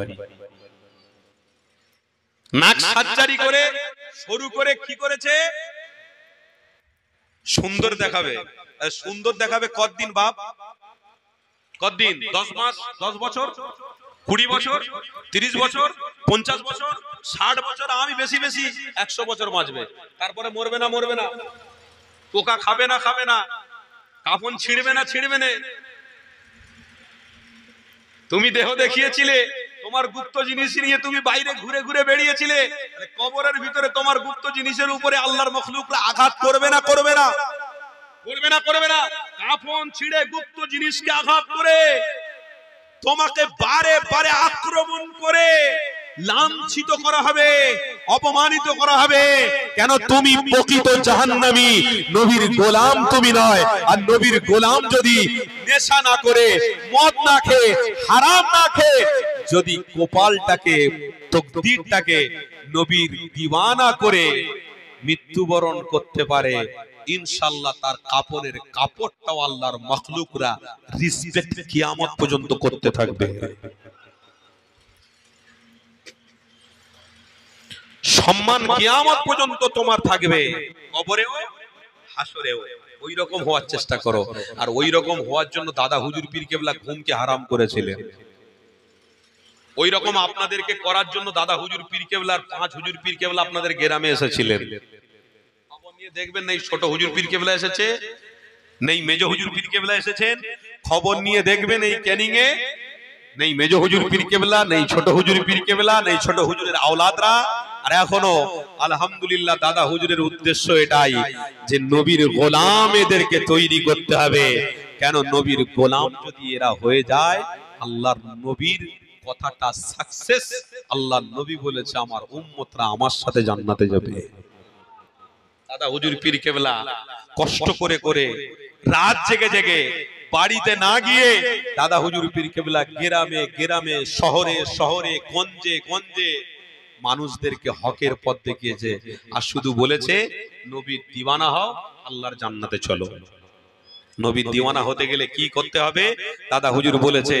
[SPEAKER 2] নাক সার্জারি করে শুরু করে কি করেছে? সুন্দর দেখাবে। সুন্দর দেখাবে কতদিন বাপ? কতদিন? 10 মাস, 10 বছর, 20 বছর, 30 বছর, 50 বছর, 60 বছর, আমি বেশি বেশি 100 বছর বাঁচবে। তারপরে মরবে না? মরবে না? পোকা খাবে না? খাবে না? কাফন ছিঁড়বে না? ছিঁড়বে না? তুমি দেহ দেখিয়েছিলে, তোমার গুপ্ত জিনিস নিয়ে তুমি বাইরে ঘুরে ঘুরে বেরিয়েছিলে, কবরের ভিতরে তোমার গুপ্ত জিনিসের উপরে আল্লাহর মখলুকরা আঘাত করবে না? করবে না? করবে না? করবে না? কাফন ছিঁড়ে গুপ্ত জিনিসকে আঘাত করে তোমাকে বারে বারে আক্রমণ করে লাঞ্ছিত করা হবে, অপমানিত করা হবে। কেন? তুমি প্রকৃত জাহান্নামী, নবীর গোলাম তুমি নয়। আর নবীর গোলাম যদি নেশা না করে, মদ না খেয়ে, হারাম না খেয়ে, যদি কপালটাকে, তকদীরটাকে নবীর দিওয়ানা করে মৃত্যুবরণ করতে পারে, ইনশাআল্লাহ তার কাপড়ের কাপড়টাও আল্লাহর মাখলুকরা রিসপেক্ট কিয়ামত পর্যন্ত করতে থাকবে। সম্মান কিয়ামত পর্যন্ত তোমার থাকবে, কবরেও হাসরেও। ওই রকম হওয়ার চেষ্টা করো। আর ওই রকম হওয়ার জন্য দাদা হুজুর পীর কেবলা ঘুমকে হারাম করেছিলেন। ওই রকম আপনাদেরকে করার জন্য দাদা হুজুর পীর কেবলার 5 হুজুর পীর কেবলা আপনাদের গ্রামে এসেছিলেন। খবর নিয়ে দেখবেন, নেই ছোট হুজুর পীর কেবলা এসেছে, নেই মেজ হুজুর পীর কেবলা এসেছেন। খবর নিয়ে দেখবেন এই ক্যানিং এ নেই মেজ হুজুর পীর কেবলা, নেই ছোট হুজুর পীর কেবলা, নেই ছোট হুজুরের আওলাদরা। আর এখনো আলহামদুলিল্লাহ দাদা হুজুরের উদ্দেশ্য এটাই যে নবীর গোলাম এদেরকে তৈরি করতে হবে। কেন? নবীর গোলাম যদি এরা হয়ে যায়, আল্লাহর নবীর কথাটা সাকসেস। আল্লাহর নবী বলেছে আমার উম্মতরা আমার সাথে জান্নাতে যাবে। দাদা হুজুর পীর কেবলা কষ্ট করে করে, রাত জেগে জেগে, বাড়িতে না গিয়ে দাদা হুজুর পীর কেবলা গ্রামে গ্রামে, শহরে শহরে, গঞ্জে গঞ্জে মানুষদেরকে হকের পথ দেখিয়েছে। আর শুধু বলেছে নবীর দিওয়ানা হও, আল্লাহর জান্নাতে চলো। নবীর দিওয়ানা হতে গেলে কি করতে হবে? দাদা হুজুর বলেছে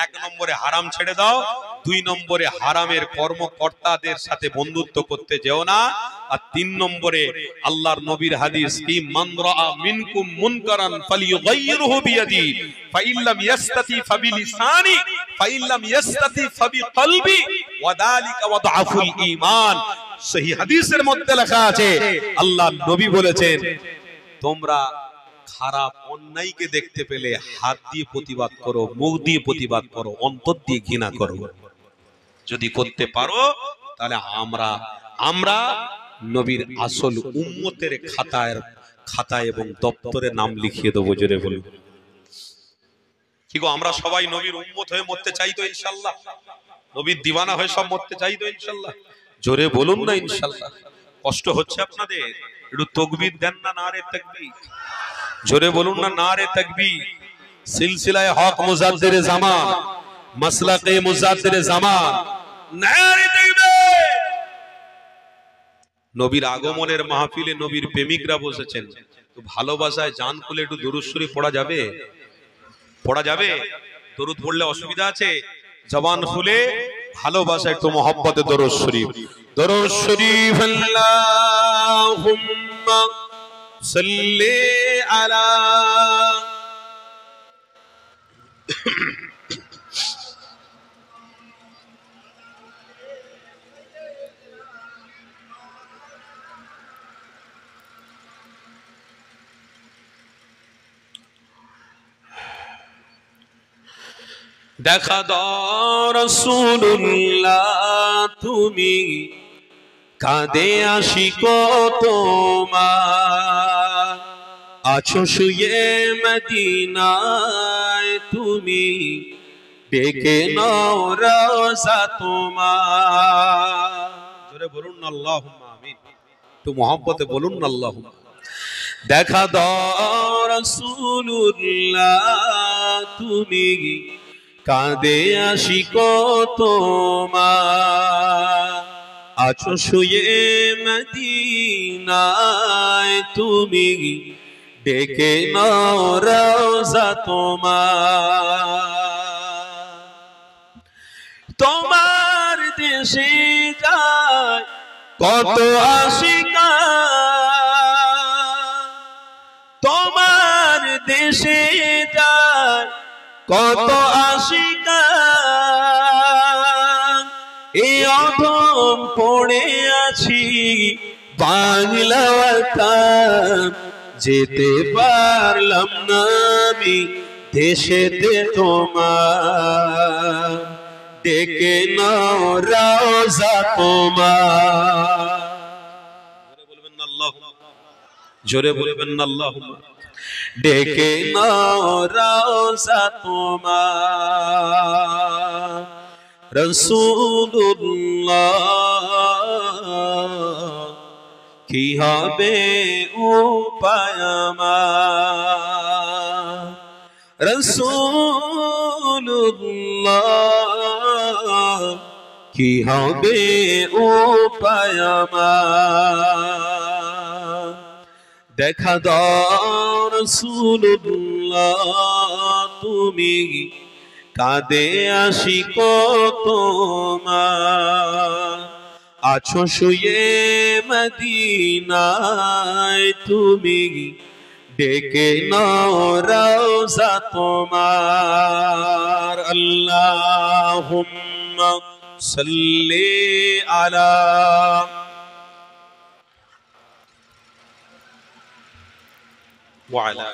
[SPEAKER 2] 1 নম্বরে হারাম ছেড়ে দাও, 2 নম্বরে হারামের কর্মকর্তাদের সাথে বন্ধুত্ব করতে যেও না, আর 3 নম্বরে আল্লাহর নবীর হাদিস কি মান রাআ মিনকুম মুনকারান ফালিয়ুগাইয়িরহু বিয়াদি ফাইল্লাম ইয়াস্তাতি ফাবিলিসানি ফাইল্লাম ইয়াস্তাতি ফাবিকলবি ওয়া যালিকা ওয়াদআফুল ঈমান। সহিহ হাদিসের মধ্যে লেখা আছে, আল্লাহর নবী বলেছেন তোমরা খারাপ অন্যায়কে দেখতে পেলে হাত দিয়ে প্রতিবাদ করো, মুখ দিয়ে প্রতিবাদ করো, অন্তর দিয়ে ঘৃণা করো। যদি করতে পারো তাহলে আমরা নবীর আসল উম্মতের খাতায় এবং দপ্তরে নাম লিখিয়ে দেবো। জোরে বলুন কি গো, আমরা সবাই নবীর উম্মত হয়ে মরতে চাই তো ইনশাআল্লাহ? নবীর দিওয়ানা হয়ে সব মরতে চাই তো ইনশাআল্লাহ? জোরে বলুন না ইনশাআল্লাহ। কষ্ট হচ্ছে আপনাদের? একটু তাকবীর দেন না, নারে তাকবীর। জোরে বলুন না, নারে তাকবীর। সিলসিলায়ে হক মুজাদ্দিরে জামান, মাসলাকে মুজাদ্দিরে জামান, নারে তাকবীর। নবীর আগমনের মাহফিলে নবীর প্রেমিকরা বসেছেন, তো ভালোবাসায় জান খুলে একটু দরুদ শরীফ পড়া যাবে? পড়া যাবে? দরুদ পড়লে অসুবিধা আছে? জবান খুলে ভালোবাসা একটু মহব্বতে দরুদ শরীফ। দরুদ শরীফ আল্লাহুম্মা সাল্লি আলা দেখা দাও রাসূলুল্লাহ তুমি কাঁদে আশিক তোমার আছো শুয়ে মদিনায় তুমি ডেকে নাও রওজা তোমার। জোরে বলুন না আল্লাহুম্মা আমিন, একটু মহব্বতে বলুন না আল্লাহুম্মা। দেখা দাও রাসূলুল্লাহ তুমি কাঁদে আশিক তোমার আছো শুয়ে মদিনায় তুমি ডেকে নাও রওজা তোমার। তোমার দেশে যায় কত আশিকা, তোমার দেশে যায় কত আশিকা, এই অধম পড়ে আছি বাংলাটা যেতে পারলাম না আমি দেশেতে তোমার ডেকে নাও রওজা তোমার। বলবেন না আল্লাহুম্মা, জোরে বলবেন না আল্লাহুম্মা। ডেকে নাও রওজা তোমার। রাসূলুল্লাহ কি হবে উপায় আমার, রাসূলুল্লাহ কি হবে উপায় আমার। দেখা দাও রাসূলুল্লাহ তুমি কাঁদে আশিক তোমার আছো শুয়ে মদিনায় তুমি ডেকে নাও রওজা তোমার। আল্লাহুম্মা সাল্লি আলা ওয়ালা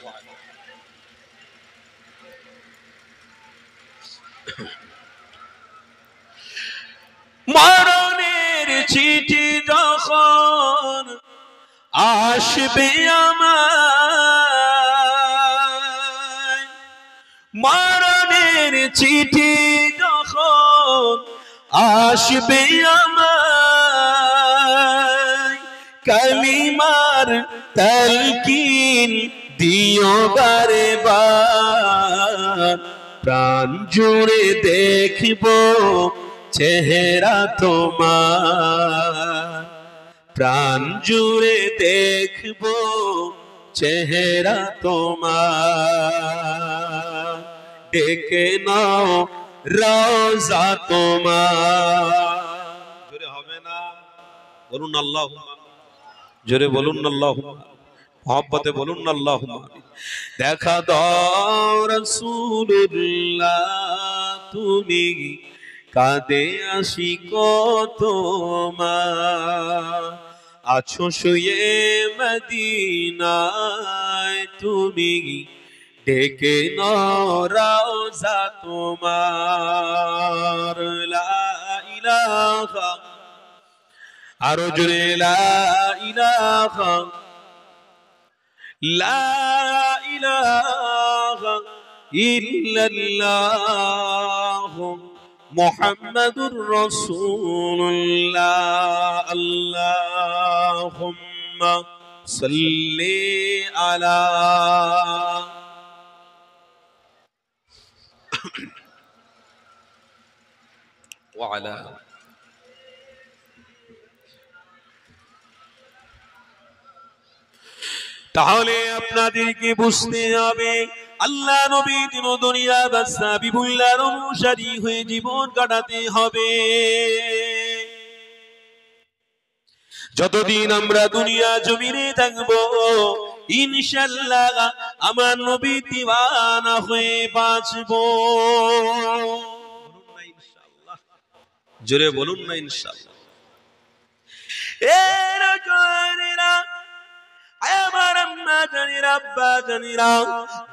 [SPEAKER 2] মরণের চিঠি যখন আসবে আমার, মরণের চিঠি যখন আসবে আমার, কালিমার তালকিন দিও বারে বার, প্রাণ জুড়ে দেখব চেহারা তোমার, প্রাণ জুড়ে দেখব চেহারা তোমার, ডেকে নাও রওজা তোমার। জোরে হবে না, বলুন আল্লাহুম্মা, জোরে বলুন আল্লাহুম্মা, মহব্বতে বলুন আল্লাহুম্মা। দেখা দাও রাসূলুল্লাহ তুমি কাঁদে আশিক তোমার আছো শুয়ে মদিনায় তুমি ডেকে নাও রওজা তোমার। লা ইলাহা, আরো জোরে লা ইলাহা, লা ইলাহা ইল্লাল্লাহ মুহাম্মাদুর রাসূলুল্লাহ। আল্লাহুম্মা সাল্লি আলা ওয়া আলা। তাহলে আপনাদেরকে বুঝতে হবে
[SPEAKER 1] আল্লাহ নবী দিন দুনিয়া বাদশা হাবিবুল্লাহর অনুসারী হয়ে জীবন কাটাতে হবে। যতদিন আমরা দুনিয়া জমিনে থাকবো ইনশাআল্লাহ আমার নবী দিওয়ানা হয়ে বাঁচবো। বলুন না ইনশাআল্লাহ, জোরে বলুন না ইনশাআল্লাহ। এর জোরেরা আমার আম্মা জানেরা, আব্বা জানেরা,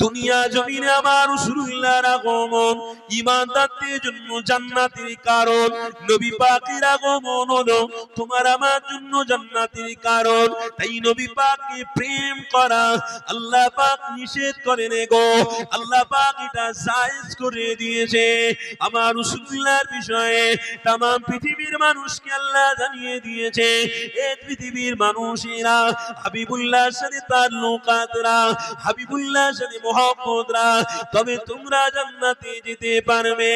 [SPEAKER 1] দুনিয়া জমিনে আমার রাসূলুল্লাহর আগমন ঈমানদারদের জন্য জান্নাতের কারণ। নবী পাকের আগমন হলো তোমার আমার জন্য জান্নাতের কারণ। তাই নবী পাককে প্রেম করা আল্লাহ পাক নিষেধ করেন গো, আল্লাহ পাক এটা জায়েজ করে দিয়েছে। আমার রাসূলুল্লাহর বিষয়ে तमाम পৃথিবীর মানুষকে আল্লাহ জানিয়ে দিয়েছে, এই পৃথিবীর মানুষেরা হাবিবুল্লাহ সাথে তাল্লুকাতরা, হাবিবুল্লাহর সাথে মুহাব্বতরা, তবে তোমরা জান্নাতে যেতে পারবে।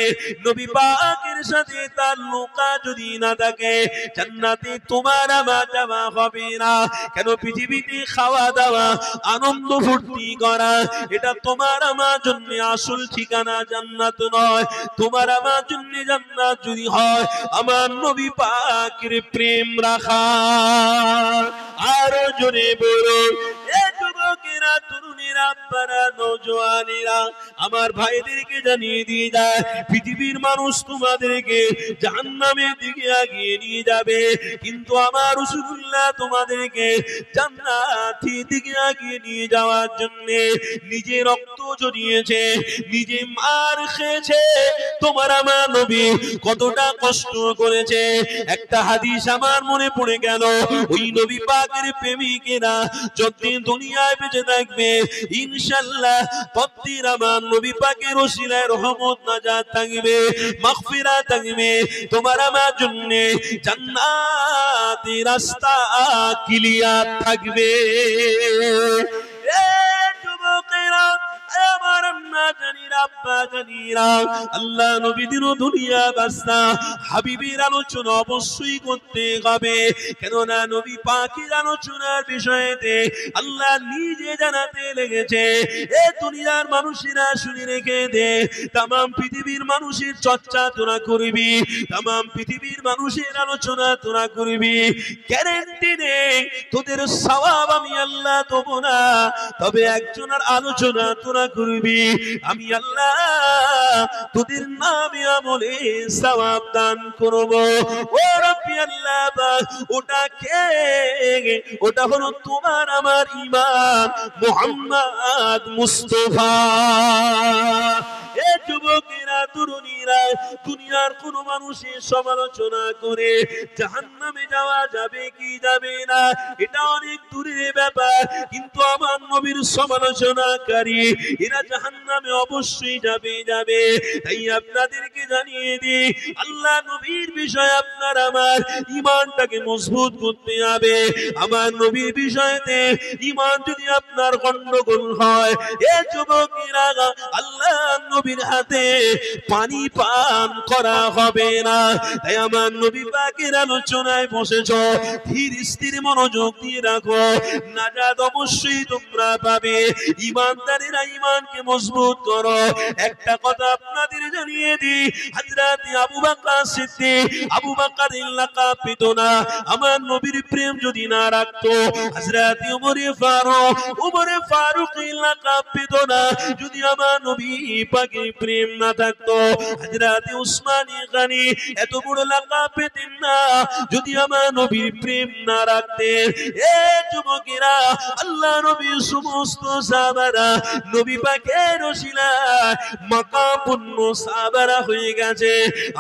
[SPEAKER 1] নবী পাকের সাথে তাল্লুকাত যদি না থাকে জান্নাতে তোমার আমার যাওয়া হবে না। কেন? পৃথিবীতে খাওয়া দাওয়া আনন্দ ফুর্তি করা এটা তোমার আমার জন্য আসল ঠিকানা জান্নাত নয়। তোমার আমার জন্য জান্নাত যদি হয় আমার নবী পাকের প্রেম রাখা। আরো জোরে বলো যুবকেরা, তরুণীরা, আব্বারা, নওজোয়ানেরা, আমার ভাইদেরকে জানিয়ে দিয়ে যায় পৃথিবীর মানুষ তোমাদেরকে জাহান্নামের দিকে এগিয়ে নিয়ে যাবে, কিন্তু আমার রাসূলুল্লাহ তোমাদেরকে জান্নাতের দিকে এগিয়ে নিয়ে যাওয়ার জন্য নিজে রক্ত ঝরিয়েছে, নিজে মার খেয়েছে। তোমার আমার নবী কতটা কষ্ট করেছে। একটা হাদিস আমার মনে পড়ে গেল, ওই নবী পাকের প্রেমিকেরা যতদিন দুনিয়ায় বেঁচে থাকবে ইনশাআল্লাহ ততদিন আমার নবী পাকের ওসিলায় রহমত নাজাত থাকবে, মাগফিরাত থাকবে, তোমার আমার জন্য জান্নাতের রাস্তা ক্লিয়ার থাকবে। যুবকেরা, আমার আম্মা জানিরা, আব্বা জানিরা, আল্লাহ নবী দিন দুনিয়া বাদশা হাবিবের আলোচনা অবশ্যই করতে হবে। কেননা নবী পাকের আলোচনার বিষয়েতে আল্লাহ নিজে জানাতে লেগেছে। এ দুনিয়ার মানুষেরা শুনে রেখে দে, तमाम পৃথিবীর মানুষের চর্চা তোরা করবি, तमाम পৃথিবীর মানুষের আলোচনা তোরা করবি, গ্যারান্টি নেই তোদের সওয়াব আমি আল্লাহ দেব না, তবে একজনের আলোচনা তোরা করবি, আমি আল্লাহ তোদের নামে আমলে সওয়াব দান করব। ও রব্বি আল্লাহ, ওটা কে? ওটা হলো তোমার আমার ইমাম মুহাম্মদ মুস্তাফা। এ যুবকেরা, তরুণীরা, দুনিয়ার কোন মানুষের সমালোচনা করে জাহান্নামে যাওয়া যাবে কি যাবে না এটা অনেক দূরের ব্যাপার, কিন্তু আমার নবীর সমালোচনাকারী এরা জাহান্নামে অবশ্যই যাবে। তাই আপনাদেরকে জানিয়ে দিই, আল্লাহ নবীর বিষয়ে আপনার আমার ঈমানটাকে মজবুত করতে হবে। আমার নবীর বিষয়েতে ঈমান যদি আপনার গন্ডগোল হয়, এ যুবকেরা, আল্লাহ নবীর হাতে পানি পান করা হবে না। তাই আমার নবী পাকের আলোচনায় বসেছো, ধীর স্থির মনোযোগ দিয়ে রাখো, নাজাত অবশ্যই তোমরা পাবে। ঈমানদারেরা ঈমানকে মজবুত করো। একটা কথা আপনাদের জানিয়ে দিই, হযরত আবু বকর সিদ্দিক, আবু বকরের লাকাব পেত না। আমার নবীর প্রেম যদি না রাখতো, হযরত উমরে ফারুকের লাকাব পেত না যদি আমার নবী পাকের প্রেম না থাকতো। হযরত উসমান গনি এত বড় লাকাব পেতেন না যদি আমার নবীর প্রেম না রাখতেন। এ যুবকেরা, আল্লাহ নবীর সমস্ত সাহাবারা নবী পাকের ওসিলায় মাকামপূর্ণ সাহাবারা হয়ে গেছে।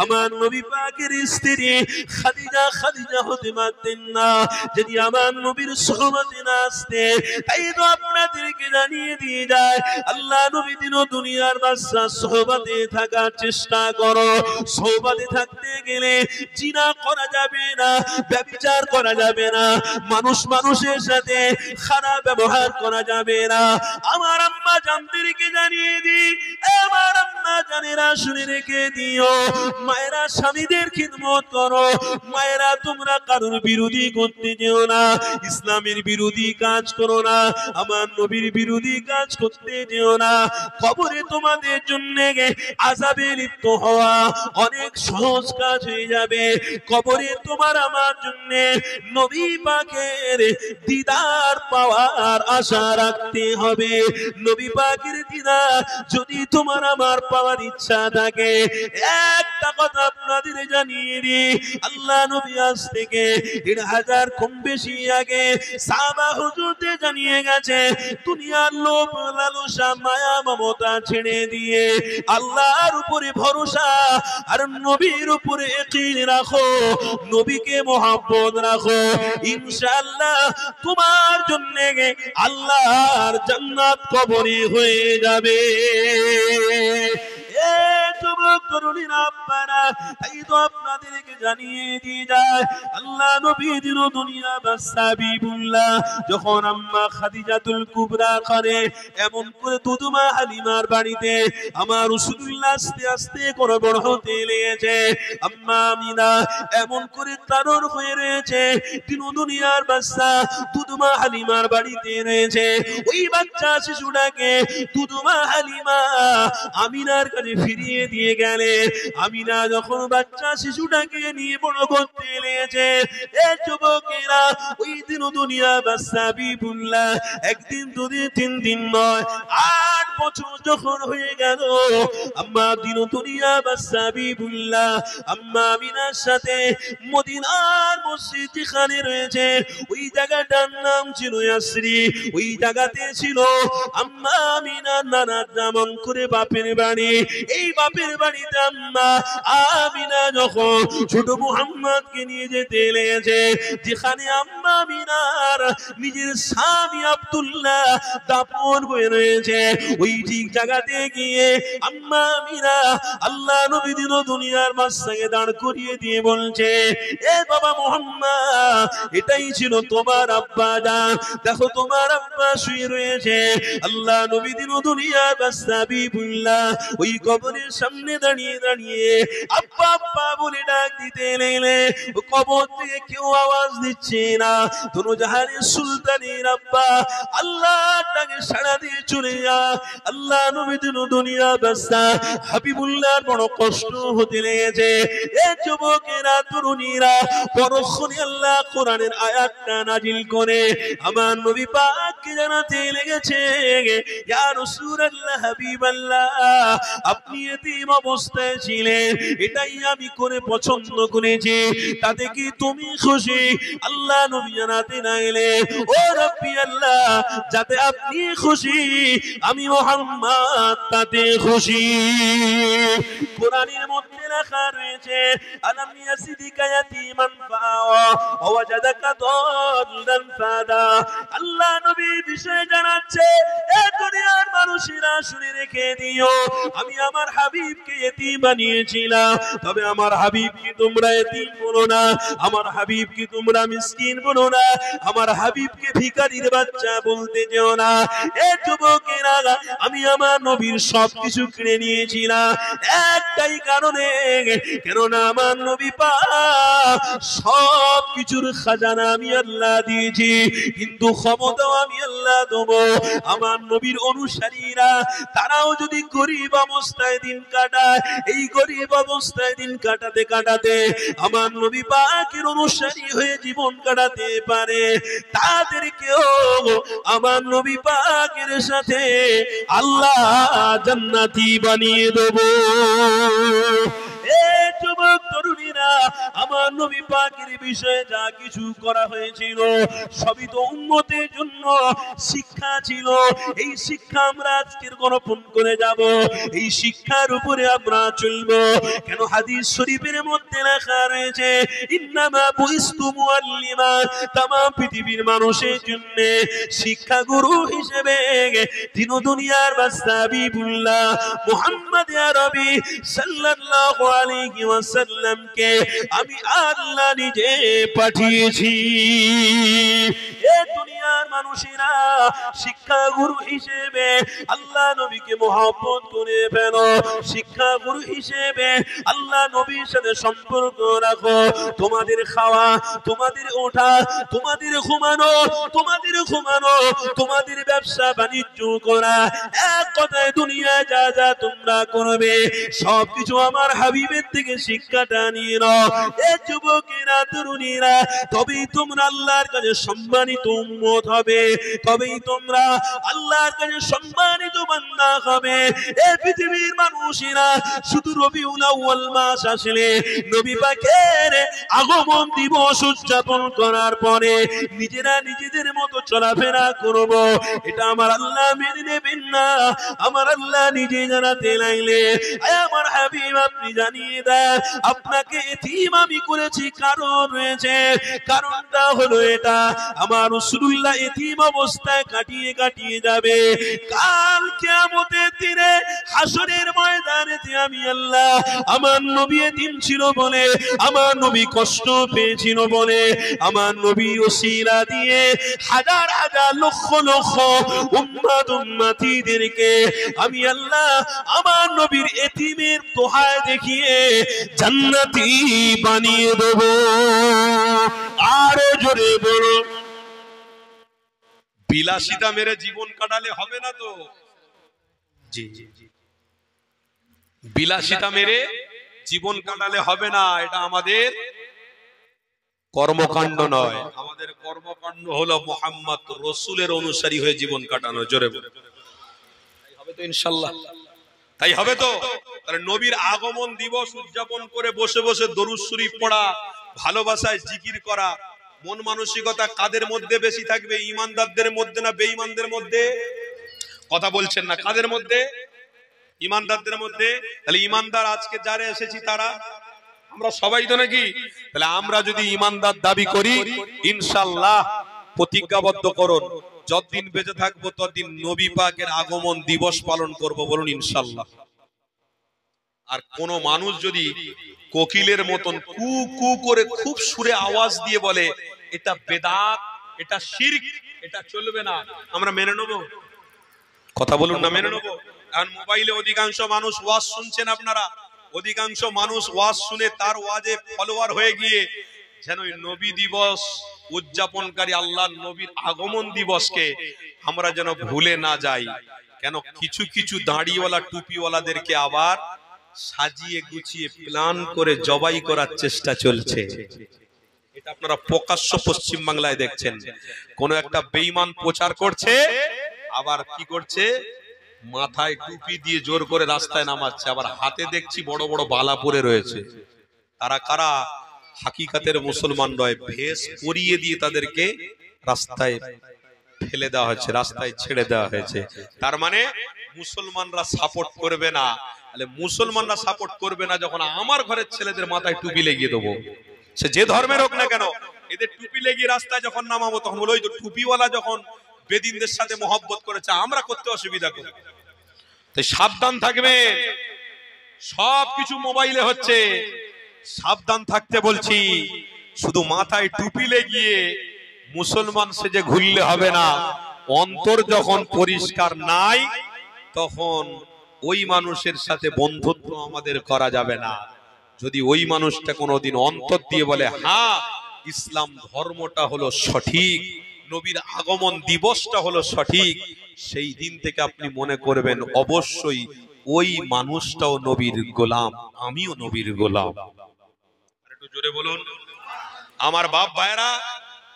[SPEAKER 1] আমার নবী পাকের স্ত্রী খাদিজা হতে পারতেন না যদি আমার নবীর সোহবতে না আসতেন। তাই তো আপনাদেরকে জানিয়ে দিয়ে যায়, আল্লাহ নবী দিন দুনিয়ার বাদশা সোহবতে থাকার চেষ্টা করো। সোহবতে থাকতে গেলে জিনা করা যাবে না, ব্যভিচার করা যাবে না, মানুষের সাথে খারাপ ব্যবহার করা যাবে না। আমার আম্মা জানদেরকে জানিয়ে দিই, আমার আম্মা আম্মা জানেরা শুনে রেখে দিও, মায়েরা স্বামীদের খিদমত করো, মায়েরা তোমরা কারোর বিরোধী করতে যেও না, ইসলামের বিরোধী কাজ করো না, আমার নবীর বিরোধী কাজ করতে যেও না। কবরে তোমাদের জন্য আযাবে লিপ্ত হওয়া অনেক সহজ কাজ হয়ে যাবে। কবরে তোমার আমার জন্য নবী পাকের দিদার পাওয়ার আশা রাখতে হবে। নবী পাকের দিদার যদি তোমার আমার পাওয়ার ইচ্ছা থাকে, একটা কথা আপনাদের জানিয়ে দিই, আল্লাহ নবী আজ থেকে ১৫০০ কম বেশি আগে সাহাবা হুজুরদের জানিয়ে গেছে, দুনিয়ার লোভ লালসা মায়া মমতা ছেড়ে দিয়ে আল্লাহর উপরে ভরসা আর নবীর উপরে ইয়াকিন রাখো, নবীকে মহব্বত রাখো, ইনশাআল্লাহ তোমার জন্য আল্লাহর জান্নাত কবরে হয়ে যাবে। যুবক তরুণীরা আপনারা, তাই তো আপনাদেরকে জানিয়ে দিয়ে যায়, আল্লাহ নবী দিন দুনিয়া বাসাবিবুল্লাহ যখন আম্মা খাদিজাতুল কুবরা করে এমন করে দুদুমা হালিমার বাড়িতে আমার রাসূলুল্লাহ আস্তে আস্তে করে বড় হতে লেগেছে। আম্মা আমিনা এমন করে তারর হয়ে রয়েছে, দিন দুনিয়ার বাচ্চা দুদুমা হালিমার বাড়িতে রয়েছে। ওই বাচ্চা শিশুটাকে দুদুমা হালিমা আমিনার কাছে ফিরিয়ে দিয়ে গেলে, আমিনা যখন বাচ্চা শিশুটাকে নিয়ে বড় করতে লেগেছে, এ যুবকেরা ওই দিন দুনিয়া বাসাবিবুল্লাহ একদিন দুদিন ৩ দিন নয় ৮ বছর যখন হয়ে গেল, আম্মা দিন দুনিয়া বাসাবিবুল্লাহ আম্মা আমিনার সাথে মদিনার মসজিদ যেখানে রয়েছে ওই জায়গাটার নাম ছিল ইয়াসরি। ওই জায়গাতে ছিল আম্মা আমিনার নানার নাম করে বাপের বাড়ি। এই বাপের বাড়িতে আম্মা আমিনা যখন ছোট মুহাম্মদকে নিয়ে যেতে লেগেছে, যেখানে আম্মা আমিনার নিজের স্বামী আব্দুল্লাহ দাফন হয়ে রয়েছে, ওই ঠিক জায়গাতে গিয়ে আম্মা আমিনা আল্লাহ নবী দিন দুনিয়ার মাঝখানে দাঁড় করিয়ে দিয়ে বলছে, এ বাবা মুহাম্মদ, এটাই ছিল তোমার আব্বা জান, দেখো তোমার আব্বা শুয়ে রয়েছে। আল্লাহ নবী দিন দুনিয়ার বাসাবিবুল্লাহ ওই কবরের সামনে দাঁড়িয়ে দাঁড়িয়ে আব্বা আব্বা বলে ডাক দিতে লাগলে, কবর থেকে কেউ আওয়াজ দিচ্ছে না। দোনো জাহানের সুলতানের আব্বা আল্লাহ ডাকে সাড়া দিয়ে চলে যা। আল্লাহ নবী দিন দুনিয়া বাসা হাবিবুল্লাহর বড় কষ্ট হতে লেগেছে। এ যুবকেরা তরুণীরা পরক্ষণে আল্লাহ কোরআনের আয়াতটা নাজিল করে আমার নবী পাককে জানাতে লেগেছে, ইয়া রাসূলুল্লাহ হাবিবাল্লাহ, আপনি এতিম অবস্থায় ছিলেন, এটাই আমি করে পছন্দ করেছি, তাতে কি তুমি খুশি? আল্লাহ নবী জানাতে লাগলে, ও রব্বি আল্লাহ, যাতে আপনি খুশি আমি মুহাম্মদ তাতে খুশি। কোরআনের মধ্যে লেখা রয়েছে, আলাম ইয়াসিদিকা ইয়াতীমান ফাআওয়া ওয়া ওয়াজাদাকা দাল্লান ফাদা। আল্লাহ নবীর বিষয়ে জানাচ্ছে, এ দুনিয়ার মানুষেরা শুনে রেখে দিও, আমি আমার হাবিবকে ইতিম বানিয়েছিলাম, তবে আমার হাবিবকে তোমরা ইতিম বলো না, আমার হাবিবকে তোমরা মিসকিন বলো না, আমার হাবিবকে ভিখারির বাচ্চা বলতে যেও না। এ যুবকেরা, আমি আমার নবীর সবকিছু কিনে নিয়েছিলাম একটাই কারণে, কেননা আমার নবী পাক সবকিছুর খাজানা আমি আল্লাহ দিয়েছি, কিন্তু ক্ষমতাও আমি আল্লাহ দেবো। আমার নবীর অনুসারীরা তারাও যদি গরিব অবস্থায় দিন কাটায়, এই গরিব অবস্থায় দিন কাটাতে কাটাতে আমার নবী পাকের অনুসারী হয়ে জীবন কাটাতে পারে, তাদেরকেও আমার নবী পাকের সাথে আল্লাহ জান্নাতি বানিয়ে দেবো। যুবক তরুণীরা, আমার নবী পাকের বিষয়ে যা কিছু করা হয়েছিল সবই তো উম্মতের জন্য শিক্ষা ছিল। এই শিক্ষা আমরা আজকের গণপন করে যাব, এই শিক্ষার উপরে আমরা চলবো। কেন হাদিস শরীফের মধ্যে লেখা রয়েছে, ইন্নামা বুইস্তু মুআল্লিমান, তামাম পৃথিবীর মানুষের জন্য শিক্ষা গুরু হিসেবে দিন দুনিয়ার বাসাবিবুল্লাহ মুহাম্মদ আরবি সাল্লাল্লাহু আলাইহি ওয়াসাল্লামকে আমি আল্লাহ নিজে পাঠিয়েছি। এ দুনিয়ার মানুষেরা শিক্ষাগুরু হিসেবে আল্লাহ নবীকে মহব্বত করে ফেলো, শিক্ষাগুরু হিসেবে আল্লাহ নবীর সাথে সম্পর্ক রাখো। তোমাদের খাওয়া, তোমাদের ওঠা, তোমাদের ঘুমানো, তোমাদের ব্যবসা বাণিজ্য করা, এক কথায় দুনিয়ায় যা যা তোমরা করবে সবকিছু আমার হাবিবের থেকে শিক্ষাটা নিয়ে নাও। এ যুবকেরা, তরুণীরা, তবেই তোমরা আল্লাহর কাছে সম্মানিত উম্মত হবে, তবেই তোমরা আল্লাহর কাছে সম্মানিত বান্দা হবে। এই পৃথিবীর মানুষেরা শুধু রবিউল আউয়াল মাস আসলে নবী পাকের আগমন দিবস উদযাপন করার পরে নিজেরা নিজেদের মতো চলাফেরা করব, এটা আমার আল্লাহ মেনে নেবেন না। আমার আল্লাহ নিজে জানাতে লাগলে, আমার হাবিব আপনি জানিয়ে দেন আপনাকে এতিম আমি করেছি, কারণ রয়েছে। কারণটা হলো এটা, আমার রাসূলুল্লাহ এতিম অবস্থায় কাটিয়ে যাবে। কাল কিয়ামতের দিনে হাসরের ময়দানেতে আমি আল্লাহ আমার নবী এতিম ছিল বলে, আমার নবী কষ্ট পেয়েছিল বলে, আমার নবী ওসিলা দিয়ে হাজার হাজার লক্ষ লক্ষ উম্মত উম্মতিদেরকে আমি আল্লাহ আমার নবীর এতিমের দোহায় দেখিয়ে জান্নাতি বানিয়ে দেব। আরো জোরে বলো।
[SPEAKER 2] বিলাসিতা মেরে জীবন কাটালে হবে না তো। জি, বিলাসিতা মেরে জীবন কাটালে হবে না, এটা আমাদের কর্মকাণ্ড নয়। আমাদের কর্মকাণ্ড হলো মুহাম্মদ রাসূলের অনুসারী হয়ে জীবন কাটানো। জোরে বলো। তাই হবে তো ইনশাআল্লাহ, তাই হবে তো। তাহলে নবীর আগমন দিবস উদযাপন করে বসে বসে দরুদ শরীফ পড়া, ভালোবাসায় জিকির করা, মন মানসিকতা কাদের মধ্যে বেশি থাকবে? ঈমানদারদের মধ্যে না বেঈমানদের মধ্যে? কথা বলছেন না। কাদের মধ্যে? ঈমানদারদের মধ্যে। তাহলে ঈমানদার আজকে যারা এসেছি তারা আমরা সবাই তো নাকি? তাহলে আমরা যদি ঈমানদার দাবি করি, ইনশাআল্লাহ প্রতিজ্ঞাবদ্ধ করুন, যতদিন বেঁচে থাকবো ততদিন নবী পাকের আগমন দিবস পালন করব। বলুন ইনশাআল্লাহ। আর কোন মানুষ যদি কোকিলের মতন কু কু করে খুব সুরে আওয়াজ দিয়ে বলে এটা বেদাত, এটা শিরক, এটা চলবে না, আমরা মেনে নেব? কথা বলুন না, মেনে নেব? কারণ মোবাইলে অধিকাংশ মানুষ ওয়াজ শুনছেন, আপনারা অধিকাংশ মানুষ ওয়াজ শুনে তার ওয়াজে ফলোয়ার হয়ে গিয়ে যেন নবী দিবস উদযাপনকারী আল্লাহ নবীর আগমন দিবসকে আমরা যেন ভুলে না যাই। কেন কিছু কিছু দাড়িওয়ালা টুপিওয়ালাদেরকে আবার সাজিয়ে গুছিয়ে প্ল্যান করে জবাই করার চেষ্টা চলছে। এটা আপনারা প্রকাশ্য পশ্চিম বাংলায় দেখছেন। কোন একটা বেঈমান প্রচার করছে, আবার কি করছে, মাথায় টুপি দিয়ে জোর করে রাস্তায় নামাচ্ছে, আবার হাতে দেখছি বড় বড় বালা পরে রয়েছে। তারা কারা? হাকিকাতের মুসলমান নয়, ভেষ পরিয়ে দিয়ে তাদেরকে রাস্তায় ফেলে দেওয়া হয়েছে, রাস্তায় ছেড়ে দেওয়া হয়েছে। তার মানে মুসলমানরা সাপোর্ট করবে না। তাহলে মুসলমানরা সাপোর্ট করবে না যখন আমার ঘরের ছেলেদের মাথায় টুপি লাগিয়ে দেবো, সে যে ধর্মের হোক না কেন, এদের টুপি লাগিয়ে রাস্তায় যখন নামাবো তখন বলো ওই তো টুপিওয়ালা যখন বেদিনদের সাথে মহব্বত করেছে, আমরা করতে অসুবিধা করি। তাই সাবধান থাকবে, সবকিছু মোবাইলে হচ্ছে, সাবধান থাকতে বলছি। শুধু মাথায় টুপি লাগিয়ে মুসলমান সেজে ঘুরলে হবে না। অন্তর যখন পরিষ্কার নাই তখন ওই মানুষের সাথে বন্ধুত্ব আমাদের করা যাবে না। যদি ওই মানুষটা কোনোদিন অন্তর দিয়ে বলে হ্যাঁ ইসলাম ধর্মটা হলো সঠিক, নবীর আগমন দিবসটা হলো সঠিক, সেই দিন থেকে আপনি মনে করবেন অবশ্যই ওই মানুষটাও নবীর গোলাম, আমিও নবীর গোলাম। একটু জোরে বলুন। আমার বাপ ভাইরা,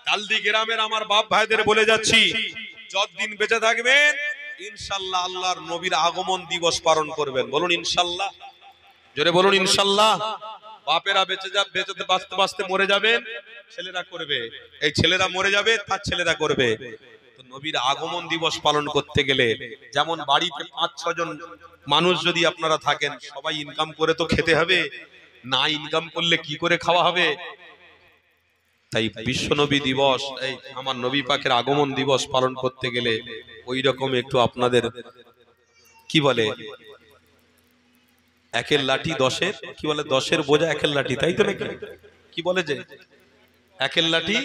[SPEAKER 2] কালদি গ্রামের আমার বাপ ভাইদের বলে যাচ্ছি, যতদিন বেঁচে থাকবেন ইনশাআল্লাহ আল্লাহর নবীর আগমন দিবস পালন করবেন। বলুন ইনশাআল্লাহ। জোরে বলুন ইনশাআল্লাহ। বাপেরা বেঁচে বাঁচতে বাঁচতে মরে যাবেন, ছেলেরা করবে। এই ছেলেরা মরে যাবে, তার ছেলেরা করবে। তো নবীর আগমন দিবস পালন করতে গেলে যেমন বাড়িতে 5-6 জন মানুষ যদি আপনারা থাকেন, সবাই ইনকাম করে তো খেতে হবে, না ইনকাম করলে কি করে খাওয়া হবে? তাই বিশ্ব নবী দিবস, এই আমার নবী পাকের আগমন দিবস পালন করতে গেলে ওই রকম একটু আপনাদের কি বলে, একের লাঠি 10-এর, কি বলে 10-এর বোঝা একের লাঠি, তাই তো নাকি? কি বলে যে একের লাঠি